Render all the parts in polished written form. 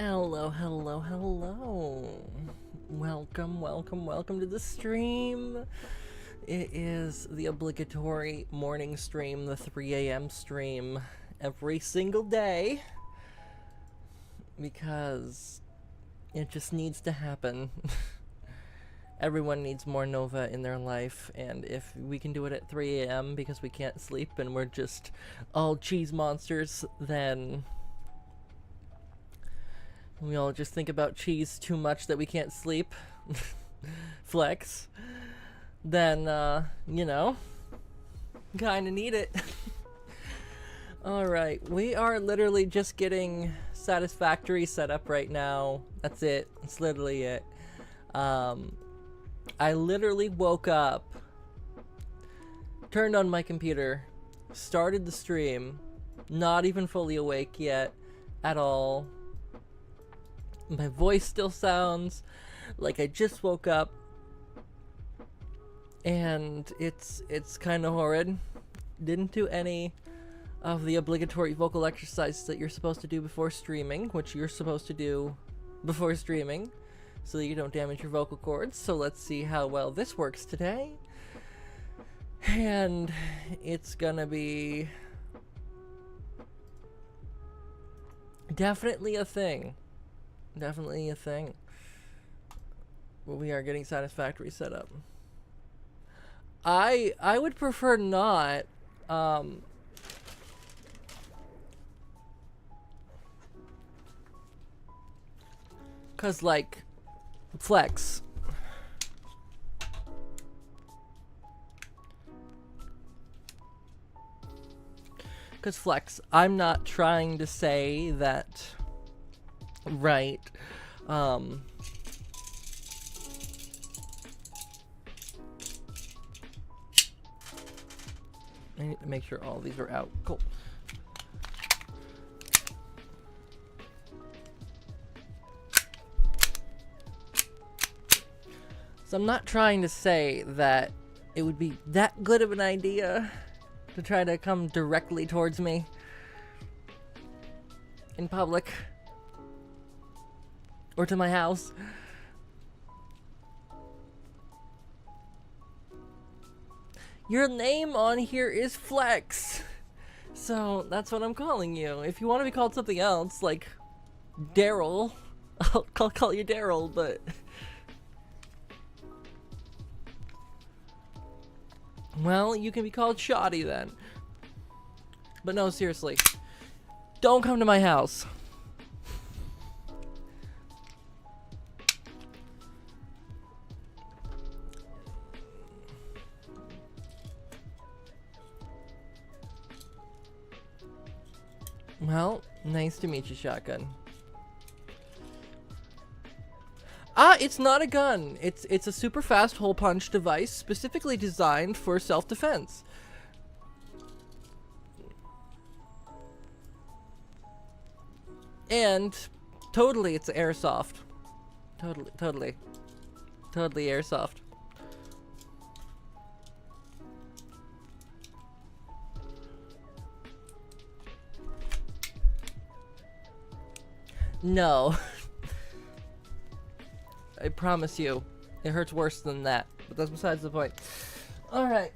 Hello, hello, hello. Welcome to the stream. It is the obligatory morning stream, the 3 a.m. stream, every single day. Because it just needs to happen. Everyone needs more Nova in their life, and if we can do it at 3 a.m. because we can't sleep and we're just all cheese monsters, then we all just think about cheese too much that we can't sleep. Flex. Then, kinda need it. Alright, we are literally just getting Satisfactory set up right now. That's it. That's literally it. I literally woke up, turned on my computer, started the stream, not even fully awake yet at all. My voice still sounds like I just woke up, and it's kind of horrid. Didn't do any of the obligatory vocal exercises that you're supposed to do before streaming, which you're supposed to do before streaming so that you don't damage your vocal cords. So let's see how well this works today. And it's gonna be definitely a thing. Definitely a thing. Well, we are getting Satisfactory set up. I would prefer not. Cause like Flex. Cause Flex, I'm not trying to say that, right, I need to make sure all these are out. Cool. So I'm not trying to say that it would be that good of an idea to try to come directly towards me in public or to my house. Your name on here is Flex, so that's what I'm calling you. If you want to be called something else, like Daryl, I'll call you Daryl, but well, you can be called Shoddy then. But no, seriously, don't come to my house. Well, nice to meet you, Shotgun. It's not a gun. It's a super fast hole punch device specifically designed for self-defense. And totally it's airsoft. Totally airsoft. No. I promise you, it hurts worse than that. But that's besides the point. Alright.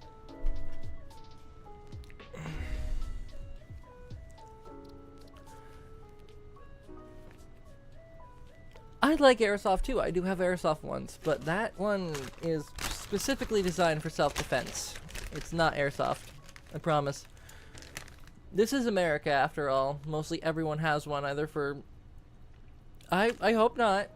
I like airsoft too. I do have airsoft ones, but that one is specifically designed for self-defense. It's not airsoft. I promise. This is America, after all. Mostly everyone has one, either for... I hope not.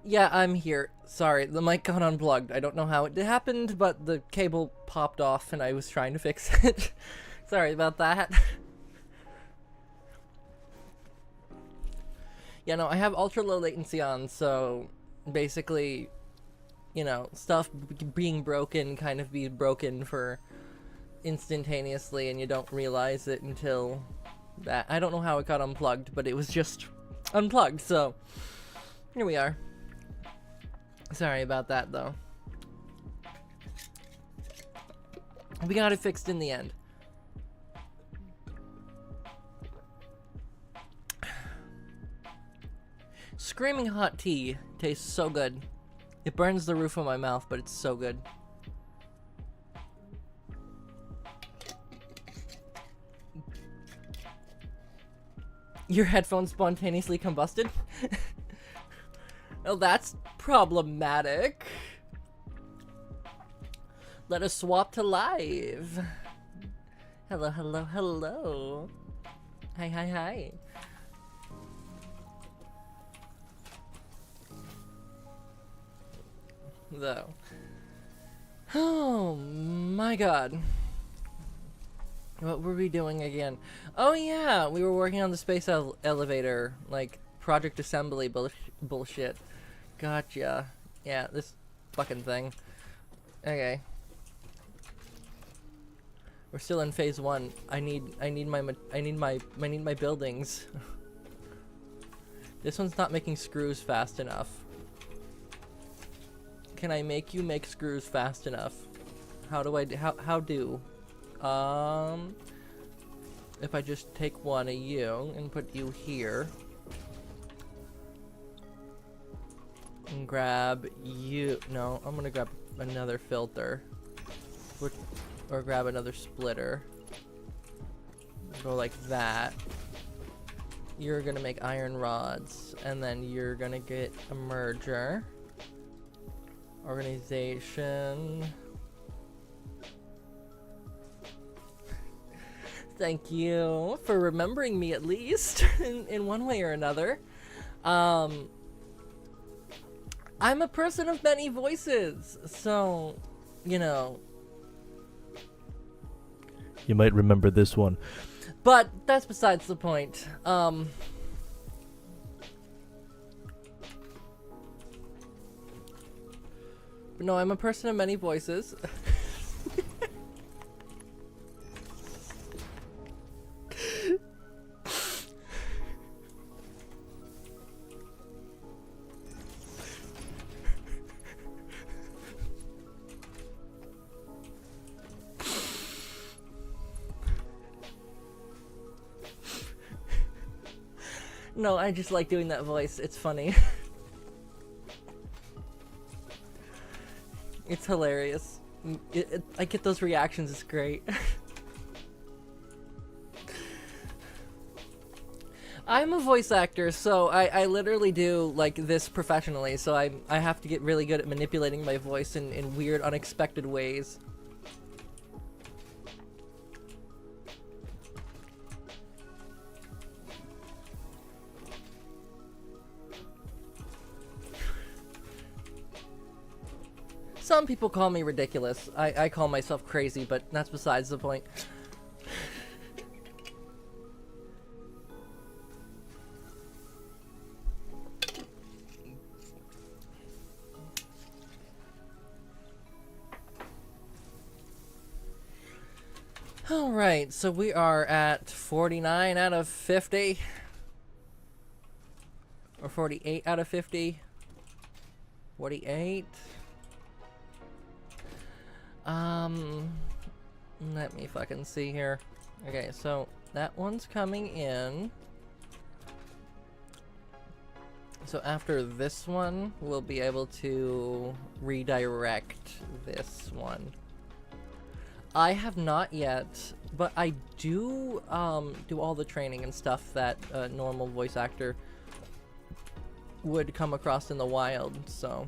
Yeah, I'm here. Sorry, the mic got unplugged. I don't know how it happened, but the cable popped off and I was trying to fix it. Sorry about that. Yeah, no, I have ultra low latency on, so basically, you know, stuff being broken kind of be broken for instantaneously and you don't realize it until that. I don't know how it got unplugged, but it was just unplugged, so here we are. Sorry about that, though. We got it fixed in the end. Screaming hot tea tastes so good. It burns the roof of my mouth, but it's so good. Your headphones spontaneously combusted? Well, that's problematic. Let us swap to live. Hello, hello, hello. Hi, hi, hi. Though. Oh my god. What were we doing again? Oh yeah, we were working on the space elevator, like project assembly bullshit. Gotcha. Yeah, this fucking thing. Okay. We're still in phase 1. I need my buildings. This one's not making screws fast enough. Can I make you make screws fast enough? How do I how do? If I just take one of you and put you here. And grab you. No, I'm gonna grab another filter. Or grab another splitter. Go like that. You're gonna make iron rods. And then you're gonna get a merger. Organization. Thank you for remembering me at least in one way or another. I'm a person of many voices, so, you know. You might remember this one. But that's besides the point. But no, I'm a person of many voices. No, I just like doing that voice. It's funny. It's hilarious. I get those reactions. It's great. I'm a voice actor, so I literally do like this professionally. So I have to get really good at manipulating my voice in weird, unexpected ways. Some people call me ridiculous. I call myself crazy, but that's besides the point. Alright, so we are at 49 out of 50. Or 48 out of 50. 48. Let me fucking see here. Okay, so that one's coming in. So after this one, we'll be able to redirect this one. I have not yet, but I do do all the training and stuff that a normal voice actor would come across in the wild, so.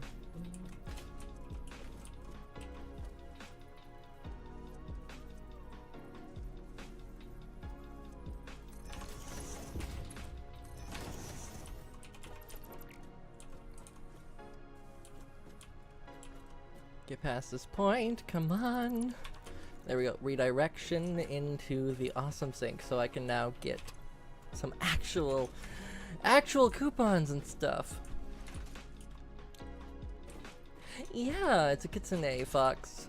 Get past this point, come on. There we go, redirection into the awesome sink, so I can now get some actual coupons and stuff. Yeah, it's a kitsune fox.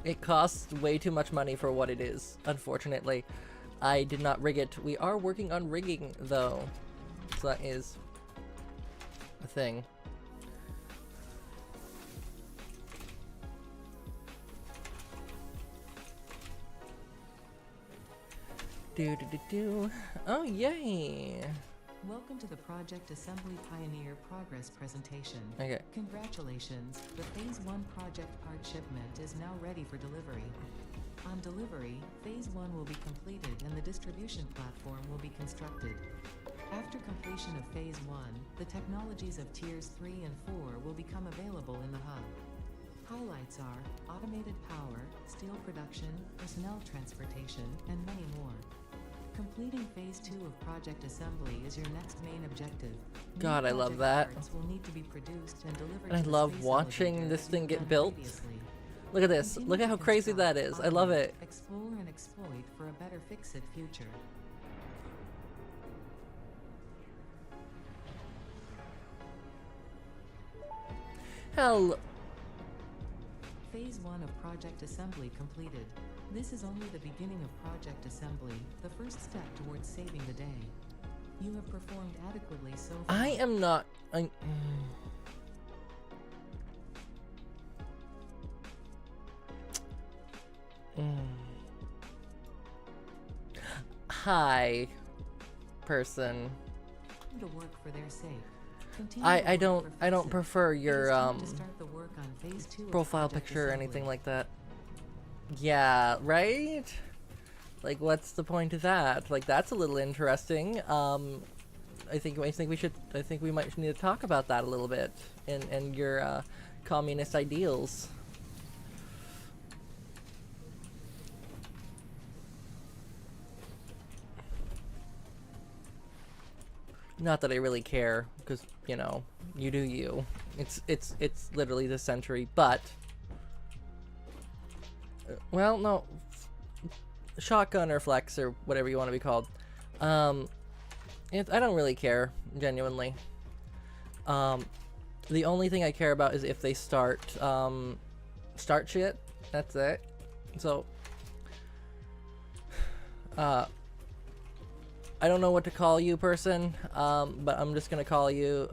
It costs way too much money for what it is, unfortunately. I did not rig it. We are working on rigging, though. So that is a thing. Oh, yay! Welcome to the Project Assembly Pioneer Progress presentation. Okay. Congratulations, the Phase 1 project part shipment is now ready for delivery. On delivery, Phase 1 will be completed and the distribution platform will be constructed. After completion of Phase 1, the technologies of Tiers 3 and 4 will become available in the hub. Highlights are automated power, steel production, personnel transportation, and many more. Completing Phase 2 of Project Assembly is your next main objective. God, I love Project that. parts will need to be produced and delivered And I to the love space watching elevator this as thing you've get done built. previously. Look at this. Continue Look at to how crazy that construct, is. I love automate, it. Explore and exploit for a better Fixit future. Hell, Phase 1 of Project Assembly completed. This is only the beginning of Project Assembly, the first step towards saving the day. You have performed adequately so far. I am not. Hi, person. To work for their sake. Continue I to work don't for I don't Fixit. prefer It is your time to start the work on Phase 2 of profile Project picture or Assembly. anything like that. Yeah, right? Like, what's the point of that? Like, that's a little interesting. I think we might need to talk about that a little bit, and your communist ideals. Not that I really care, because you know, you do you. It's literally this century, but well, no, shotgun or flex or whatever you want to be called. I don't really care, genuinely. The only thing I care about is if they start shit. That's it. So, I don't know what to call you, person, but I'm just gonna tell you,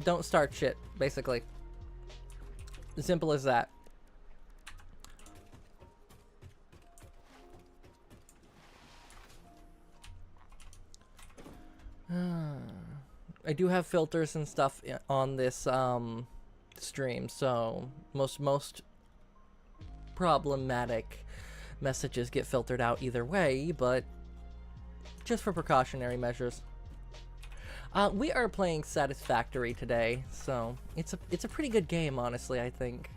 don't start shit, basically. Simple as that. I do have filters and stuff on this stream, so most problematic messages get filtered out either way, but just for precautionary measures. We are playing Satisfactory today, so it's a pretty good game, honestly, I think.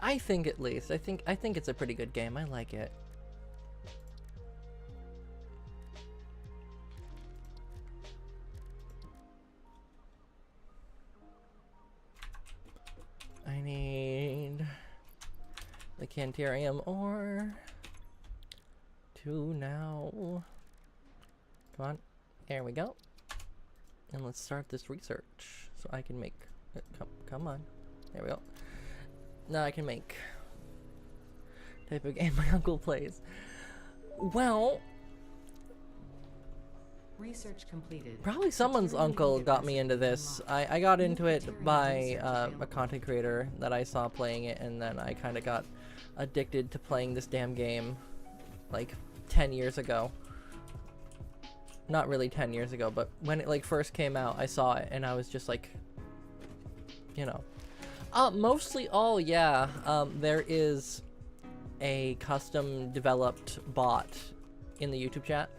I think, at least. I think it's a pretty good game. I like it. I need the Cantarium ore to now. Come on. There we go. And let's start this research so I can make it. Come on. There we go. Now I can make type of game my uncle plays. Well, Research completed. probably someone's uncle got me into this. I got into it by a content creator that I saw playing it, and then I kind of got addicted to playing this damn game like 10 years ago. Not really 10 years ago, but when it like first came out, I saw it and I was just like, you know. Mostly all, yeah. There is a custom developed bot in the YouTube chat.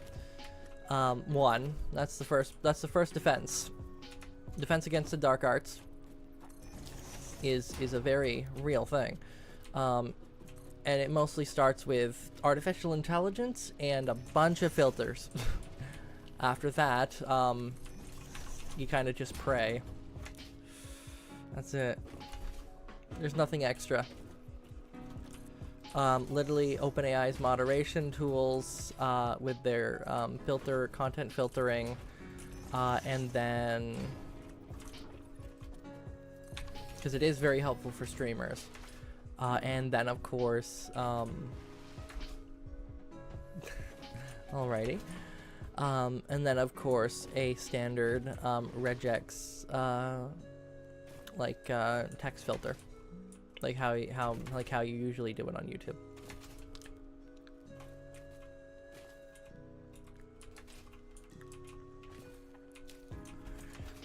One, that's the first defense. Defense against the dark arts is a very real thing. And it mostly starts with artificial intelligence and a bunch of filters. After that, you kind of just pray. That's it. There's nothing extra. Literally OpenAI's moderation tools with their content filtering, and then, because it is very helpful for streamers, and then of course, alrighty, and then of course a standard regex text filter. Like how you usually do it on YouTube.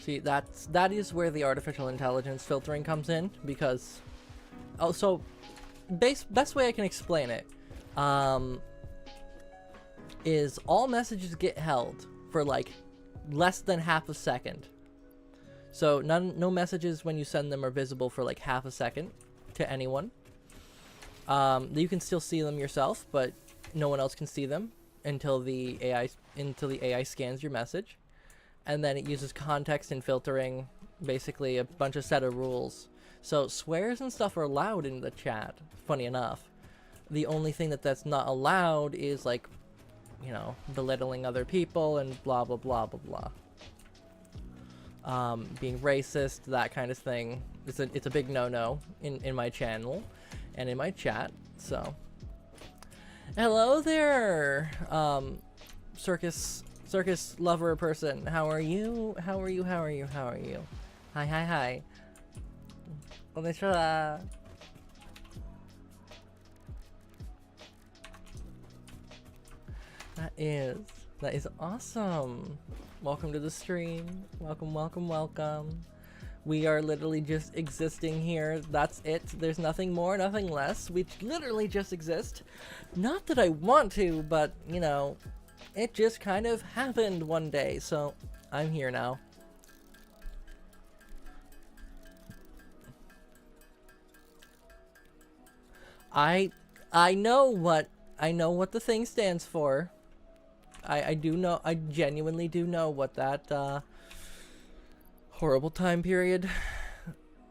See, that is where the artificial intelligence filtering comes in, because so best way I can explain it is all messages get held for like less than half a second. So no messages when you send them are visible for like half a second to anyone. You can still see them yourself, but no one else can see them until the AI scans your message, and then it uses context and filtering, basically a bunch of set of rules. So swears and stuff are allowed in the chat. Funny enough, the only thing that's not allowed is like, you know, belittling other people and blah blah blah blah blah. Being racist, that kind of thing. It's a big no-no in my channel and in my chat. So, hello there, circus lover person. How are you? How are you? How are you? How are you? Hi. Konnichiwa. That is awesome. Welcome to the stream. Welcome. We are literally just existing here. That's it. There's nothing more, nothing less. We literally just exist. Not that I want to, but, you know, it just kind of happened one day. So, I'm here now. I know what the thing stands for. I do know, I genuinely do know what that horrible time period,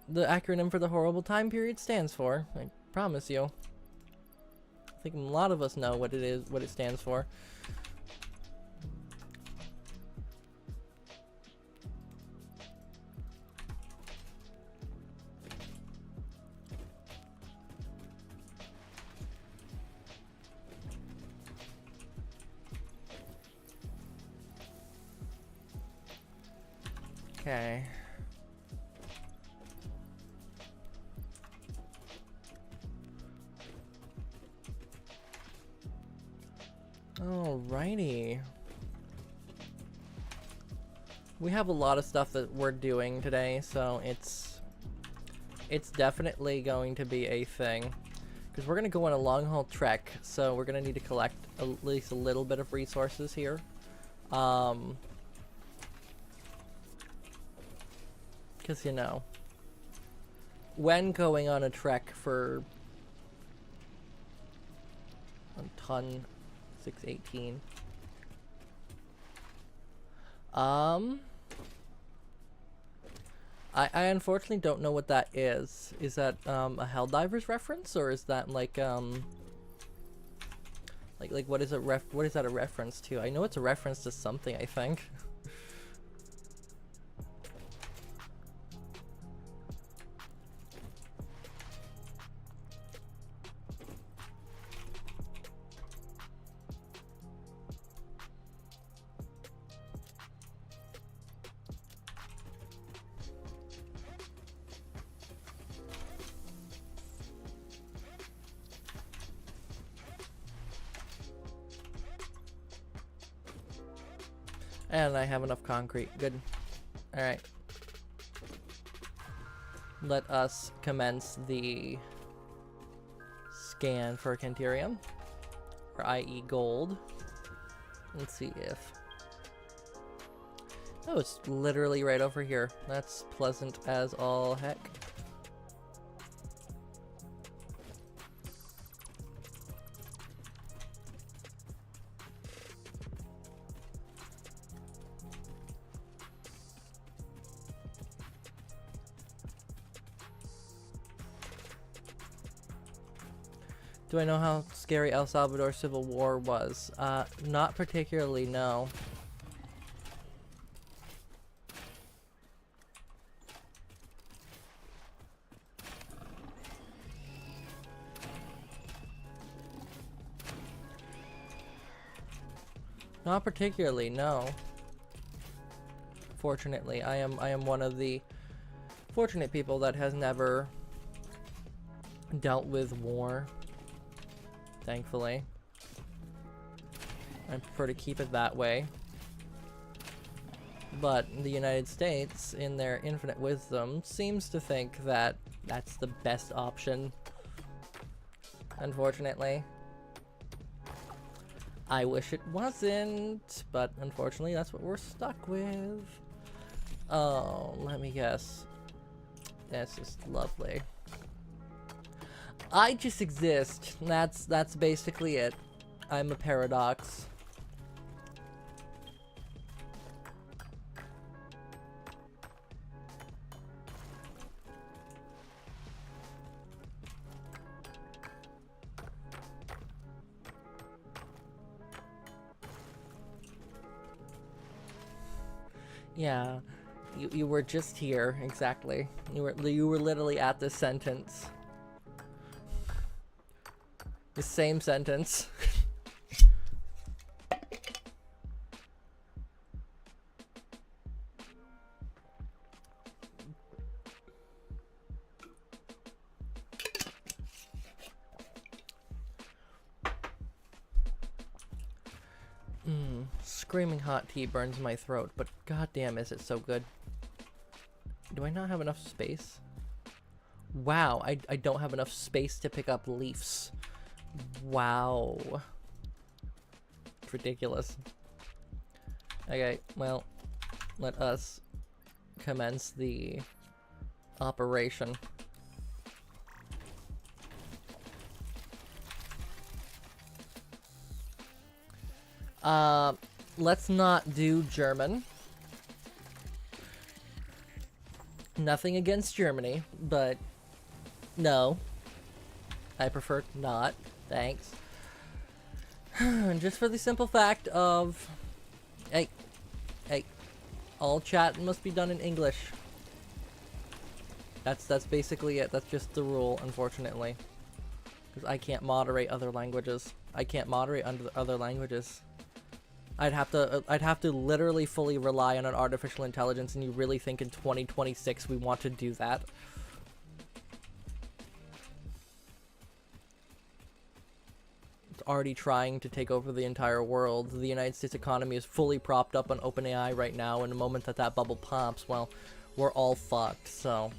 the acronym for the horrible time period stands for. I promise you. I think a lot of us know what it is, what it stands for. Okay. Alrighty. We have a lot of stuff that we're doing today, so it's definitely going to be a thing. Because we're going to go on a long haul trek, so we're going to need to collect at least a little bit of resources here. Because, you know, when going on a trek for a ton 618, I unfortunately don't know what that is. Is that a Helldivers reference, or is that like what is what is that a reference to? I know it's a reference to something, I think. And I have enough concrete. Good. Alright. Let us commence the scan for Cantirium, or i.e. gold. Let's see if... Oh, it's literally right over here. That's pleasant as all heck. Do I know how scary El Salvador Civil War was? Not particularly, no. Not particularly, no. Fortunately, I am one of the fortunate people that has never dealt with war. Thankfully. I prefer to keep it that way. But the United States, in their infinite wisdom, seems to think that that's the best option. Unfortunately. I wish it wasn't, but unfortunately that's what we're stuck with. Oh, let me guess. That's just lovely. I just exist. That's basically it. I'm a paradox. Yeah, you were just here, exactly. You were literally at this sentence. The same sentence. Screaming hot tea burns my throat, but goddamn is it so good. Do I not have enough space? Wow, I don't have enough space to pick up leaves. Wow. It's ridiculous. Okay, well, let us commence the operation. Let's not do German. Nothing against Germany, but no. I prefer not. Thanks. Just for the simple fact of, hey, all chat must be done in English. That's basically it. That's just the rule, unfortunately. Because I can't moderate other languages. I can't moderate other languages. I'd have to literally fully rely on an artificial intelligence, and you really think in 2026 we want to do that? It's already trying to take over the entire world. The United States economy is fully propped up on OpenAI right now, and the moment that that bubble pops, well, we're all fucked, so...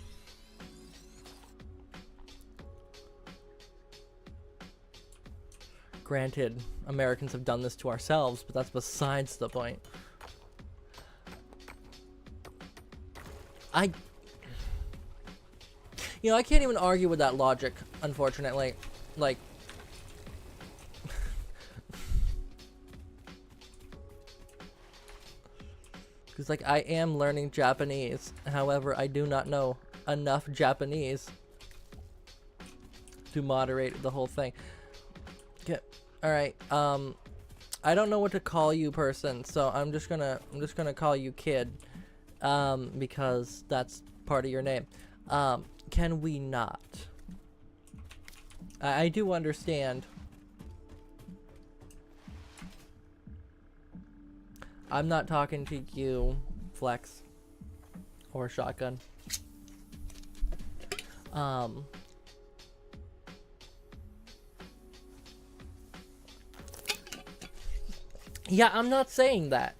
Granted, Americans have done this to ourselves, but that's besides the point. I can't even argue with that logic, unfortunately. Like... Because, like, I am learning Japanese. However, I do not know enough Japanese to moderate the whole thing. Okay. Alright, I don't know what to call you, person, so I'm just gonna call you kid, because that's part of your name. Can we not? I do understand. I'm not talking to you, Flex, or Shotgun. Yeah, I'm not saying that.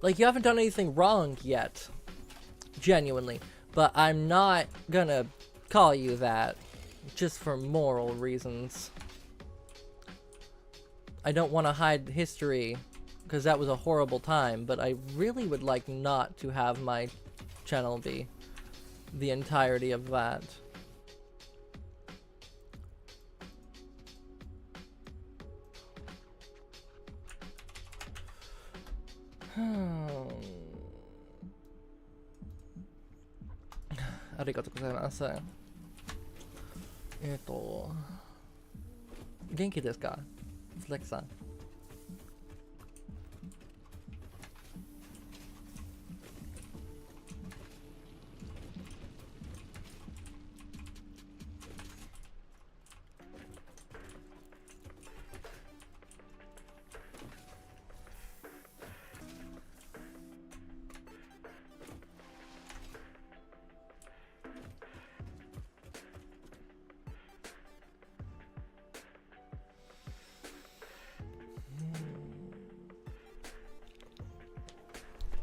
Like, you haven't done anything wrong yet. Genuinely. But I'm not gonna call you that. Just for moral reasons. I don't want to hide history, because that was a horrible time, but I really would like not to have my channel be the entirety of that. Arigatou gozaimasu. Genki desu ka? Flex-san.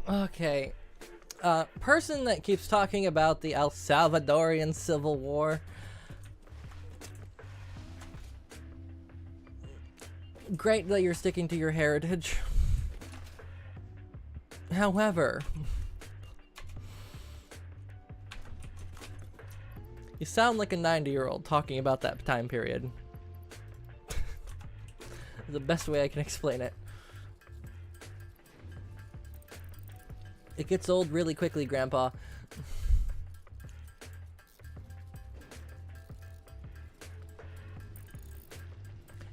Okay. Person that keeps talking about the El Salvadorian Civil War. Great that you're sticking to your heritage. However, you sound like a 90-year-old talking about that time period. The best way I can explain it. It gets old really quickly, Grandpa.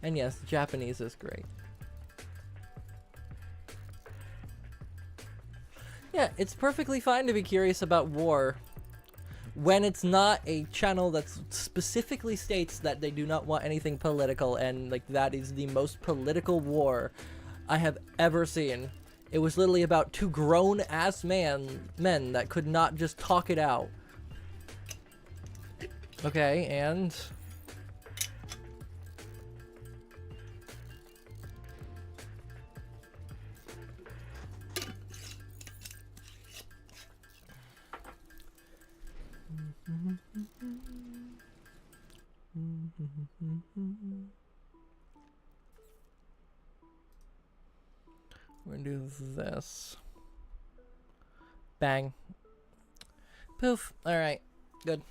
And yes, Japanese is great. Yeah, it's perfectly fine to be curious about war when it's not a channel that specifically states that they do not want anything political, and like that is the most political war I have ever seen. It was literally about two grown-ass men that could not just talk it out. Okay, and... We're gonna do this. Bang. Poof. Alright. Good.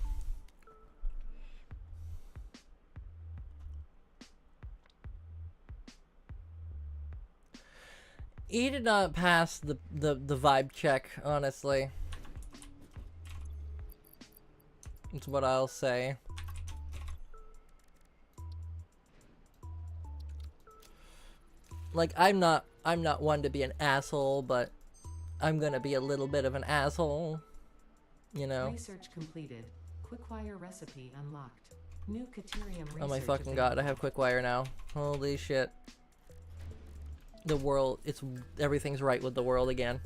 He did not pass the vibe check, honestly. That's what I'll say. Like, I'm not one to be an asshole, but I'm gonna be a little bit of an asshole, you know. Research completed. Quickwire recipe unlocked. New Caterium research. Oh my fucking god, I have Quickwire now. Holy shit. The world, everything's right with the world again.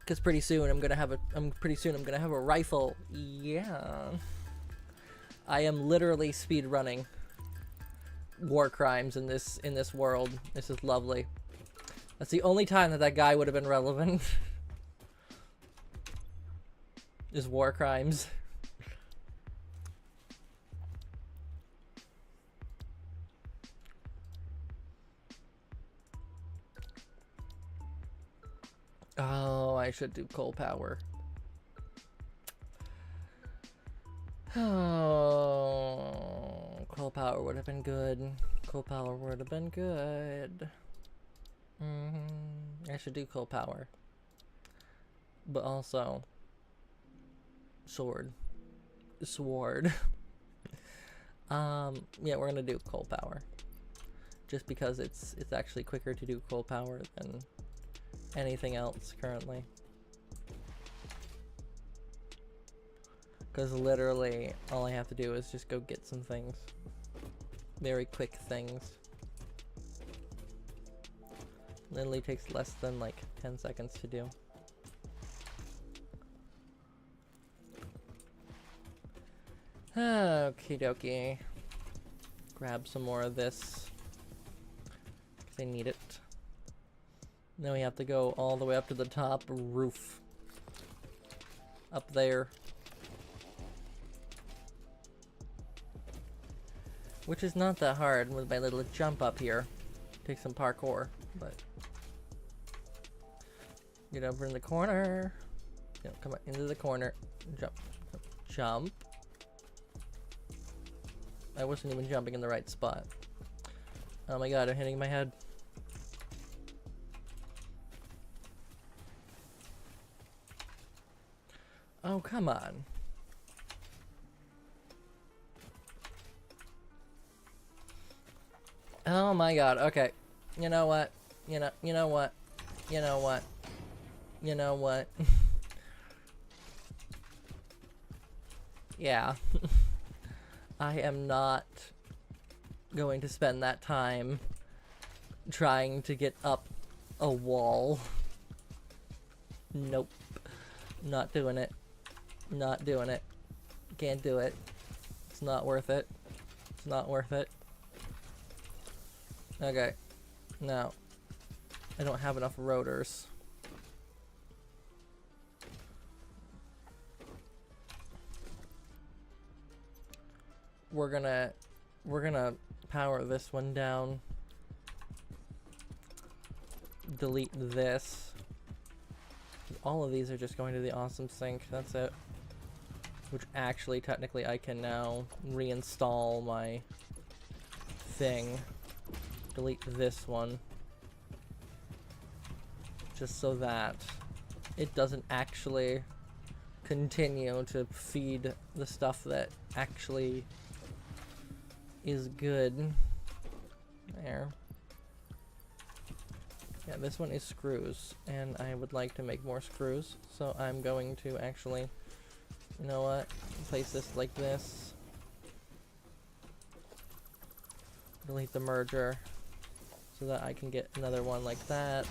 Cause pretty soon I'm gonna have a rifle. Yeah. I am literally speed running war crimes in this world. This is lovely. That's the only time that guy would have been relevant. Is war crimes. Oh, I should do coal power. Oh, coal power would have been good. Coal power would have been good. I should do coal power. But also, sword. Yeah, we're gonna do coal power. Just because it's actually quicker to do coal power than anything else currently. Because literally all I have to do is just go get some things. Very quick things. Literally takes less than like 10 seconds to do. Okie dokie. Grab some more of this. Because I need it. Then we have to go all the way up to the top roof. Up there. Which is not that hard with my little jump up here. Take some parkour, but... Get over in the corner. Yep, come on, into the corner. Jump. Jump. I wasn't even jumping in the right spot. Oh my god, I'm hitting my head. Oh, come on. Oh my god, okay. You know what? You know what? You know what? You know what? Yeah. I am not going to spend that time trying to get up a wall. Nope. Not doing it. Not doing it. Can't do it. It's not worth it. It's not worth it. Okay. No. I don't have enough rotors. We're gonna power this one down. Delete this. All of these are just going to the awesome sink. That's it. Which actually, technically, I can now reinstall my thing. Delete this one. Just so that it doesn't actually continue to feed the stuff that actually is good. There. Yeah, this one is screws, and I would like to make more screws, so I'm going to actually, you know what, place this like this. Delete the merger, so that I can get another one like that.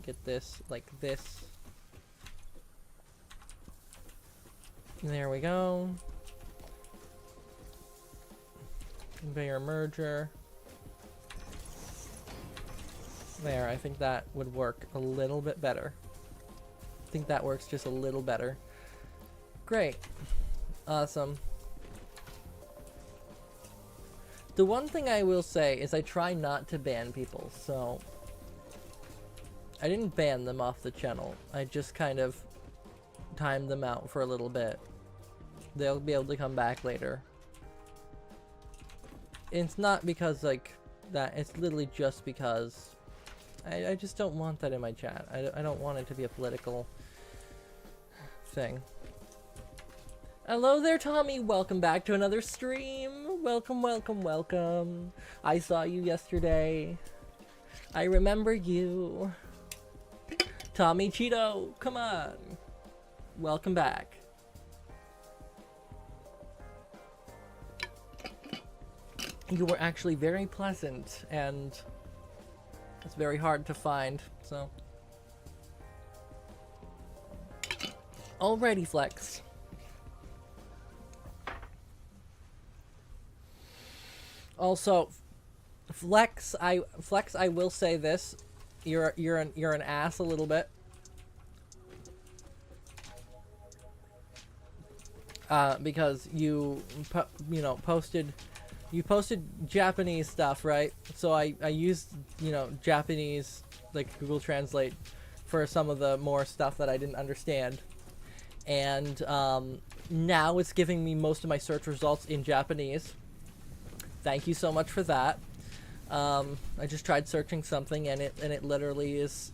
Get this like this. There we go. Conveyor merger. There, I think that would work a little bit better. I think that works just a little better. Great. Awesome. The one thing I will say is I try not to ban people, so I didn't ban them off the channel. I just kind of timed them out for a little bit. They'll be able to come back later. It's not because like that, it's literally just because I just don't want that in my chat. I don't want it to be a political thing. Hello there, Tommy. Welcome back to another stream. Welcome, welcome, welcome. I saw you yesterday. I remember you. Tommy Cheeto, come on. Welcome back. You were actually very pleasant, and it's very hard to find, so. Alrighty, Flex. Also, Flex, I will say this. You're an ass a little bit. Because you posted Japanese stuff, right? So I used, Japanese, like Google Translate for some of the more stuff that I didn't understand. And now it's giving me most of my search results in Japanese. Thank you so much for that. I just tried searching something and it literally is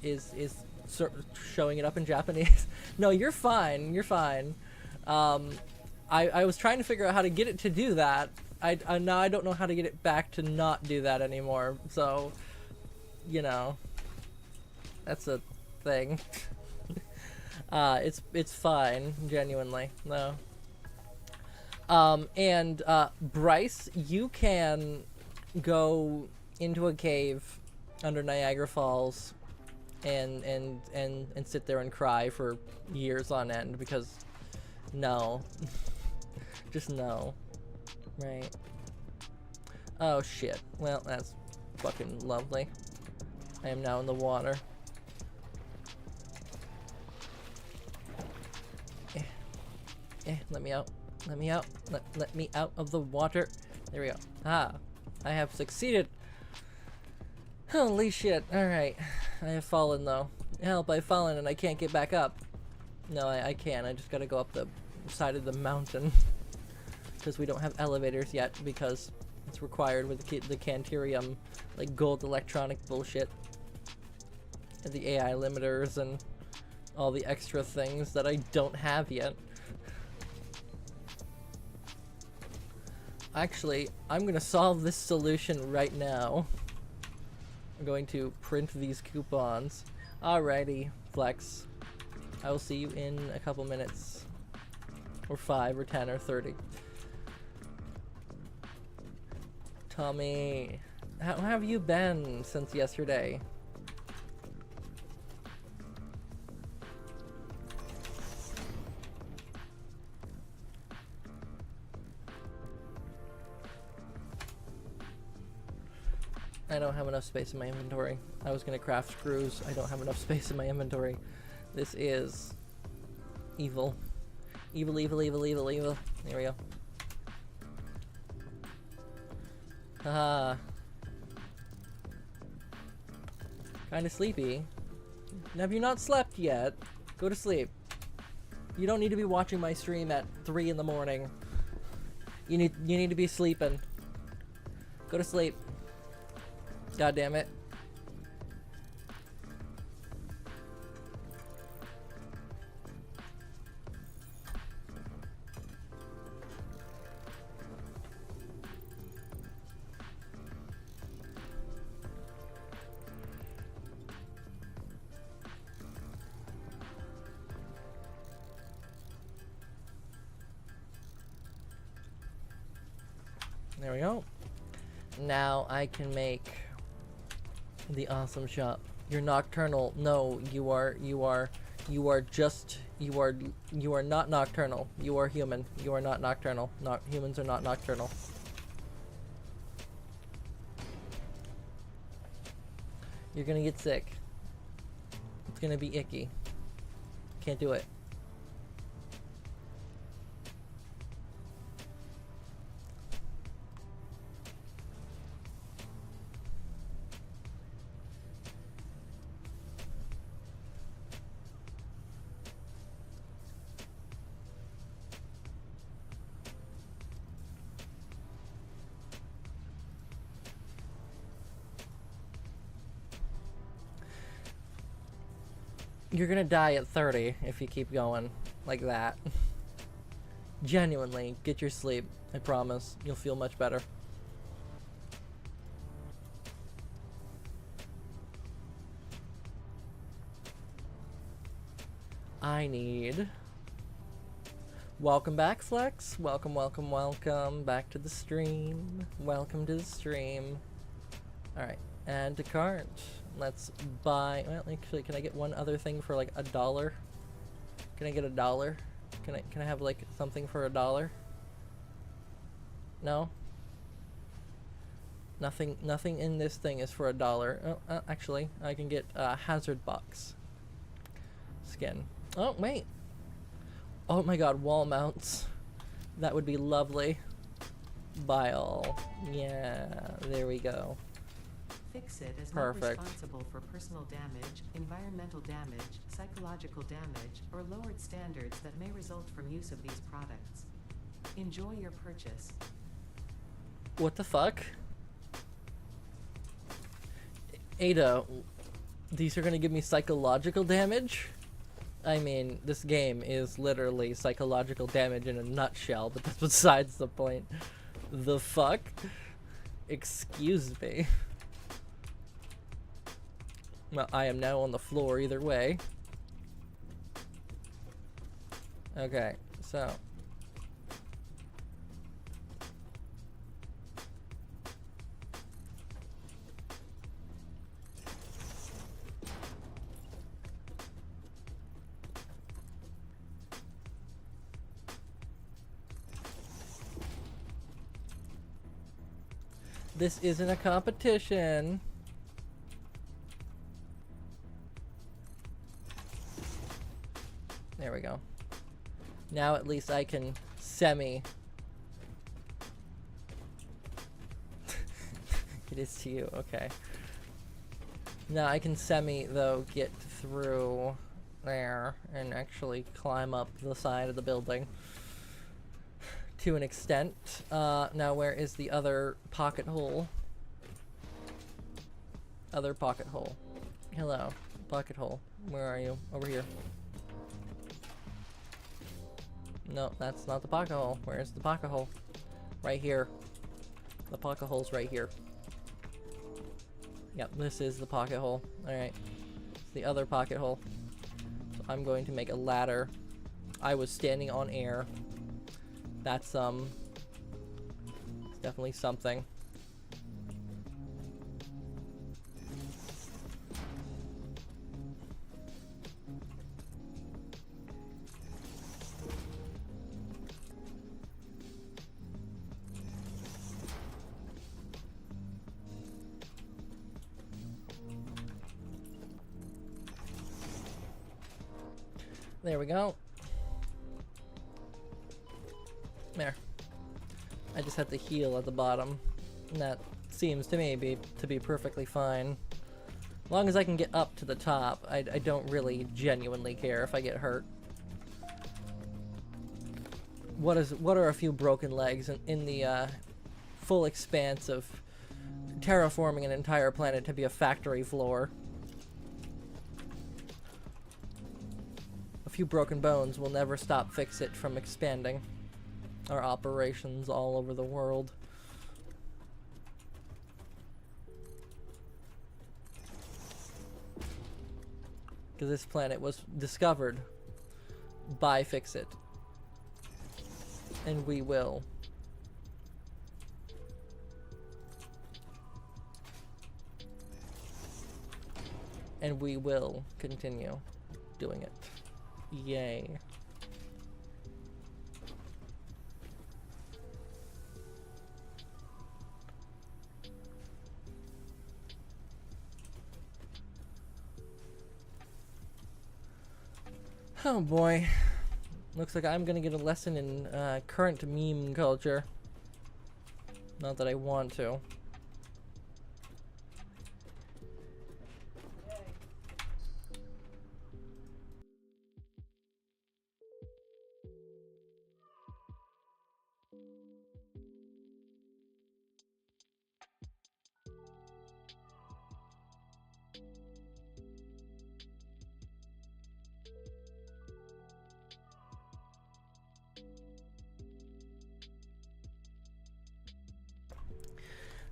showing it up in Japanese. No, you're fine. You're fine. I was trying to figure out how to get it to do that. Now I don't know how to get it back to not do that anymore. So, that's a thing. It's fine, genuinely. No. And Bryce, you can go into a cave under Niagara Falls and sit there and cry for years on end because no. Just no. Right. Oh shit. Well, that's fucking lovely. I am now in the water. Let me out. Let me out. Let me out of the water. There we go. Ah. I have succeeded. Holy shit. Alright. I have fallen though. Help, I've fallen and I can't get back up. No, I can. I just gotta go up the side of the mountain. Because we don't have elevators yet because it's required with the Cantirium, like gold electronic bullshit. And the AI limiters and all the extra things that I don't have yet. Actually, I'm gonna solve this solution right now. I'm going to print these coupons. Alrighty, Flex. I will see you in a couple minutes. Or 5 or 10 or 30. Tommy, how have you been since yesterday? I don't have enough space in my inventory. I was gonna craft screws. I don't have enough space in my inventory. This is evil. Evil, evil, evil, evil, evil. There we go. Haha. Kinda sleepy. Have you not slept yet? Go to sleep. You don't need to be watching my stream at 3 in the morning. You need to be sleeping. Go to sleep. God damn it. There we go. Now I can make the awesome shop. You're nocturnal. No, you are not nocturnal. You are human. You are not nocturnal. Humans are not nocturnal. You're gonna get sick. It's gonna be icky. Can't do it. You're gonna die at 30 if you keep going like that. Genuinely, get your sleep. I promise. You'll feel much better. I need... Welcome back, Flex. Welcome, welcome, welcome back to the stream. Welcome to the stream. Alright, add to cart. Let's buy... Well, actually, can I get one other thing for like $1? Can I get $1? Can I have like something for $1? No? Nothing in this thing is for $1. Oh, actually, I can get a hazard box skin. Oh, wait. Oh my god, wall mounts. That would be lovely. Buy all. Yeah, there we go. Fixit is not Perfect. responsible for personal damage, environmental damage, psychological damage, or lowered standards that may result from use of these products. Enjoy your purchase. What the fuck? Ada, these are gonna give me psychological damage? I mean, this game is literally psychological damage in a nutshell, but that's besides the point. The fuck? Excuse me. Well, I am now on the floor either way. Okay, so. This isn't a competition. There we go. Now at least I can semi. It is to you, okay. Now I can semi, though, get through there and actually climb up the side of the building. To an extent. Now where is the other pocket hole? Other pocket hole. Hello, pocket hole. Where are you? Over here. No, that's not the pocket hole. Where's the pocket hole? Right here. The pocket hole's right here. Yep, this is the pocket hole. Alright. It's the other pocket hole. So I'm going to make a ladder. I was standing on air. That's, it's definitely something. There we go. There. I just have to heal at the bottom. And that seems to me to be perfectly fine. As long as I can get up to the top, I don't really genuinely care if I get hurt. What are a few broken legs in the full expanse of terraforming an entire planet to be a factory floor? A few broken bones will never stop Fixit from expanding our operations all over the world. Because this planet was discovered by Fixit. And we will. And we will continue doing it. Yay. Oh boy. Looks like I'm gonna get a lesson in current meme culture. Not that I want to.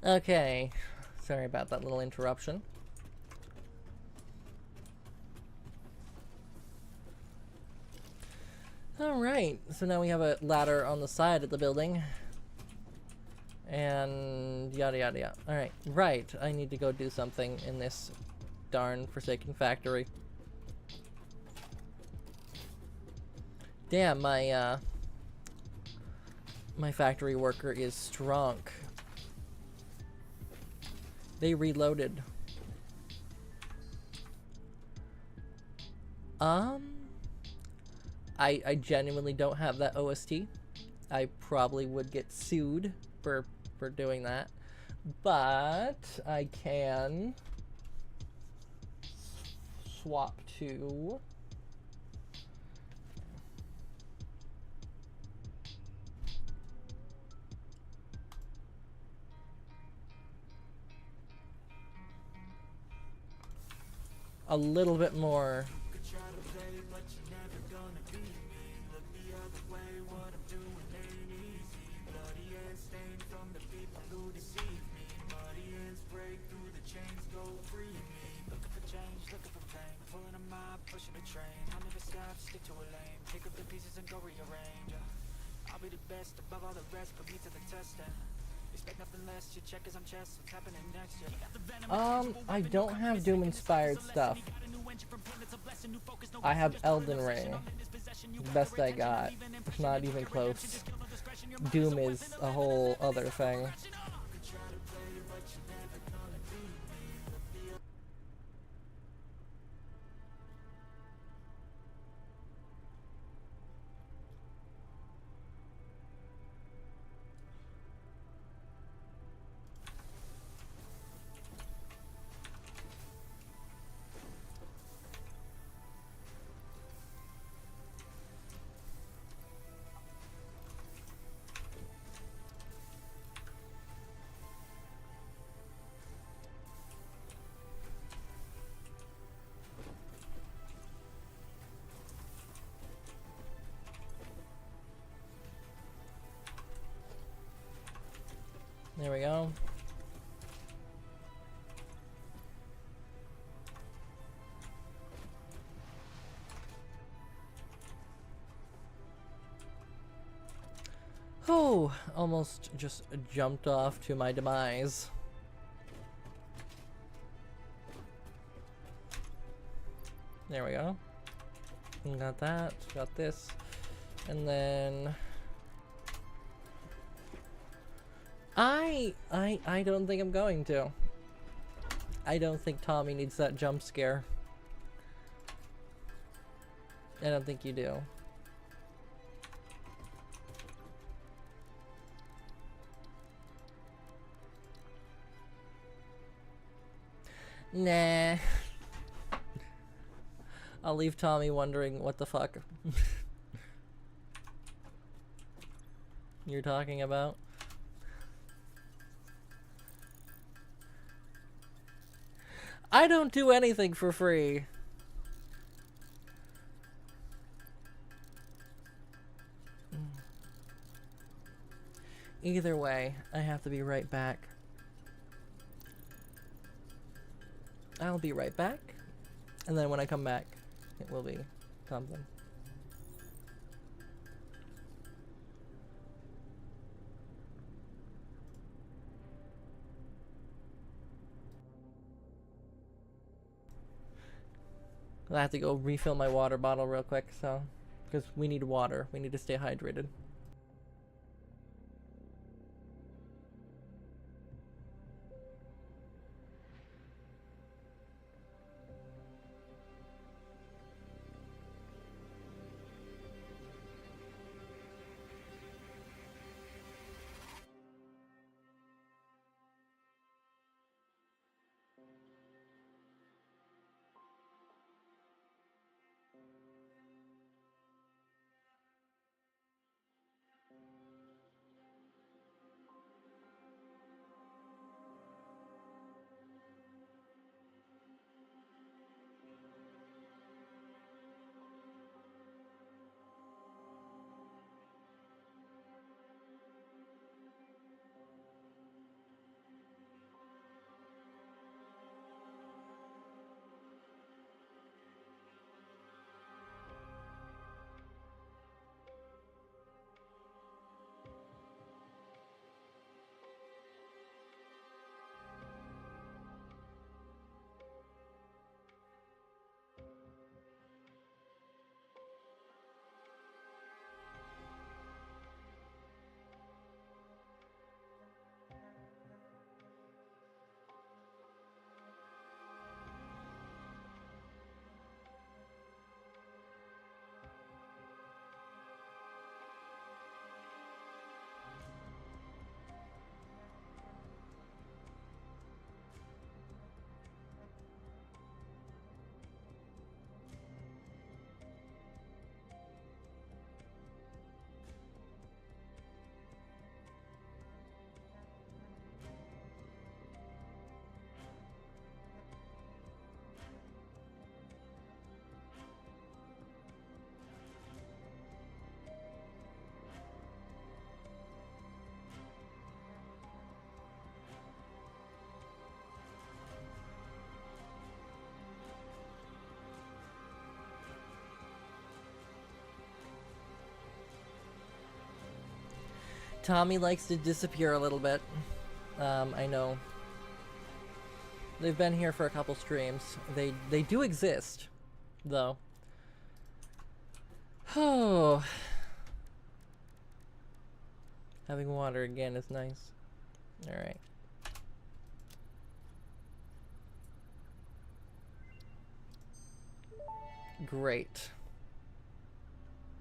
Okay, sorry about that little interruption. Alright, so now we have a ladder on the side of the building. And yada yada yada. Alright, right, I need to go do something in this darn forsaken factory. Damn, my factory worker is strong. They reloaded. I genuinely don't have that OST. I probably would get sued for doing that. But I can swap to a little bit more. I don't have Doom inspired stuff. I have Elden Ring. The best I got. It's not even close. Doom is a whole other thing. There we go. Oh, almost just jumped off to my demise. There we go. Got that, got this, and then I don't think I'm going to. I don't think Tommy needs that jump scare. I don't think you do. Nah. I'll leave Tommy wondering what the fuck you're talking about. I don't do anything for free. Either way, I have to be right back. I'll be right back. And then when I come back, it will be something. I have to go refill my water bottle real quick, so, because we need water. We need to stay hydrated. Tommy likes to disappear a little bit. I know. They've been here for a couple streams. They do exist, though. Oh. Having water again is nice. Alright. Great.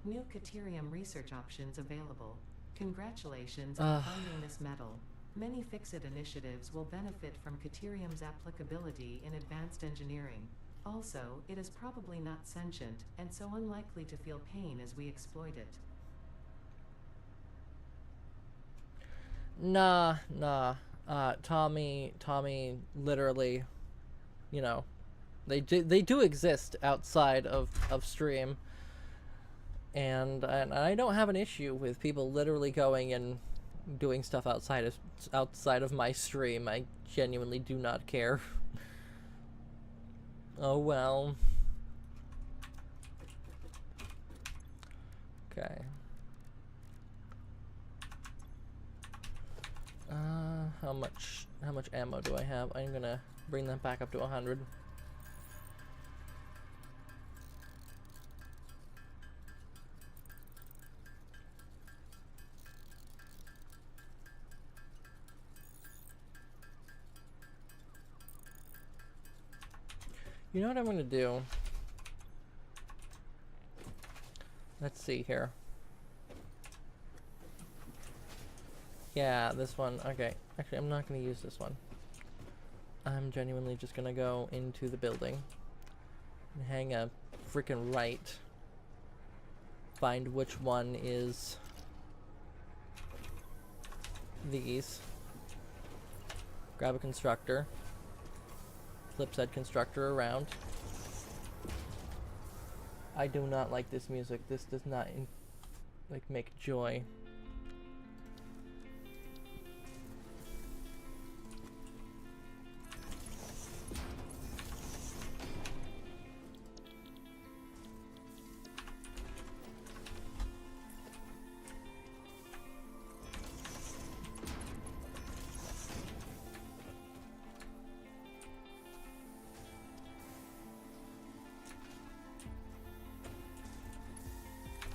New Caterium research options available. Congratulations on finding this metal. Many Fixit initiatives will benefit from Caterium's applicability in advanced engineering. Also, it is probably not sentient, and so unlikely to feel pain as we exploit it. Nah. Tommy literally, you know, they do exist outside of stream. And I don't have an issue with people literally going and doing stuff outside of my stream. I genuinely do not care. Oh well. Okay. how much ammo do I have? I'm gonna bring them back up to 100. You know what I'm gonna do? Let's see here. Yeah, this one. Okay. Actually, I'm not gonna use this one. I'm genuinely just gonna go into the building and hang a freaking right. Find which one is these. Grab a constructor. Flip said constructor around. I do not like this music. This does not like make joy.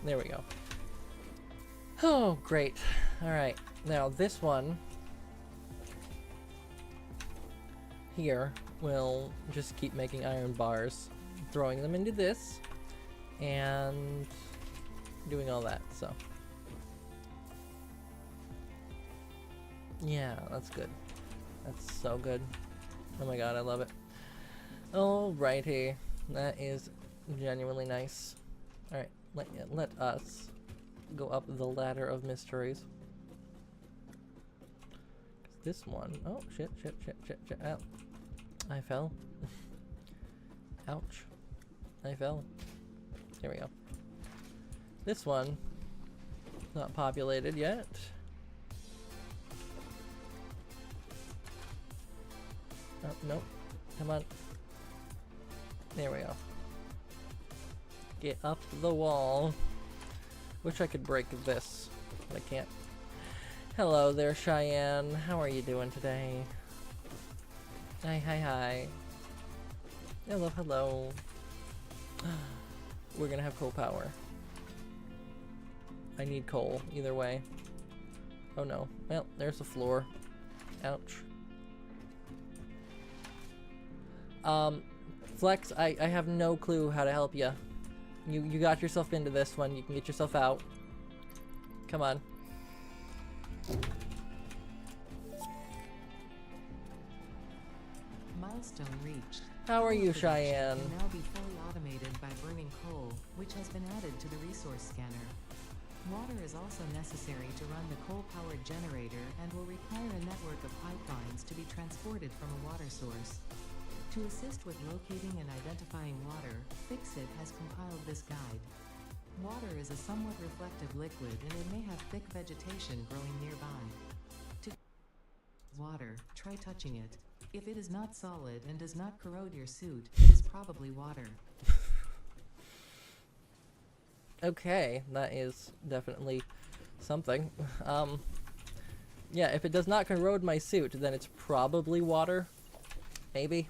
There we go. Oh, great. Alright, now this one here will just keep making iron bars, throwing them into this, and doing all that, so. Yeah, that's good. That's so good. Oh my god, I love it. Alrighty. That is genuinely nice. Alright. Let us go up the ladder of mysteries. This one, oh shit, ow. I fell. Ouch. I fell. Here we go. This one, not populated yet. Oh, nope. Come on. There we go. Get up the wall. Wish I could break this, but I can't. Hello there, Cheyenne. How are you doing today? Hi. Hello. We're gonna have coal power. I need coal, either way. Oh no. Well, there's the floor. Ouch. Flex, I have no clue how to help you. You got yourself into this one. You can get yourself out. Come on. Milestone reached. How are Coal you, production Cheyenne? can now be fully automated by burning coal, which has been added to the resource scanner. Water is also necessary to run the coal-powered generator and will require a network of pipelines to be transported from a water source. To assist with locating and identifying water, Fixit has compiled this guide. Water is a somewhat reflective liquid and it may have thick vegetation growing nearby. To water, try touching it. If it is not solid and does not corrode your suit, it is probably water. Okay, that is definitely something. Yeah, if it does not corrode my suit, then it's probably water. Maybe.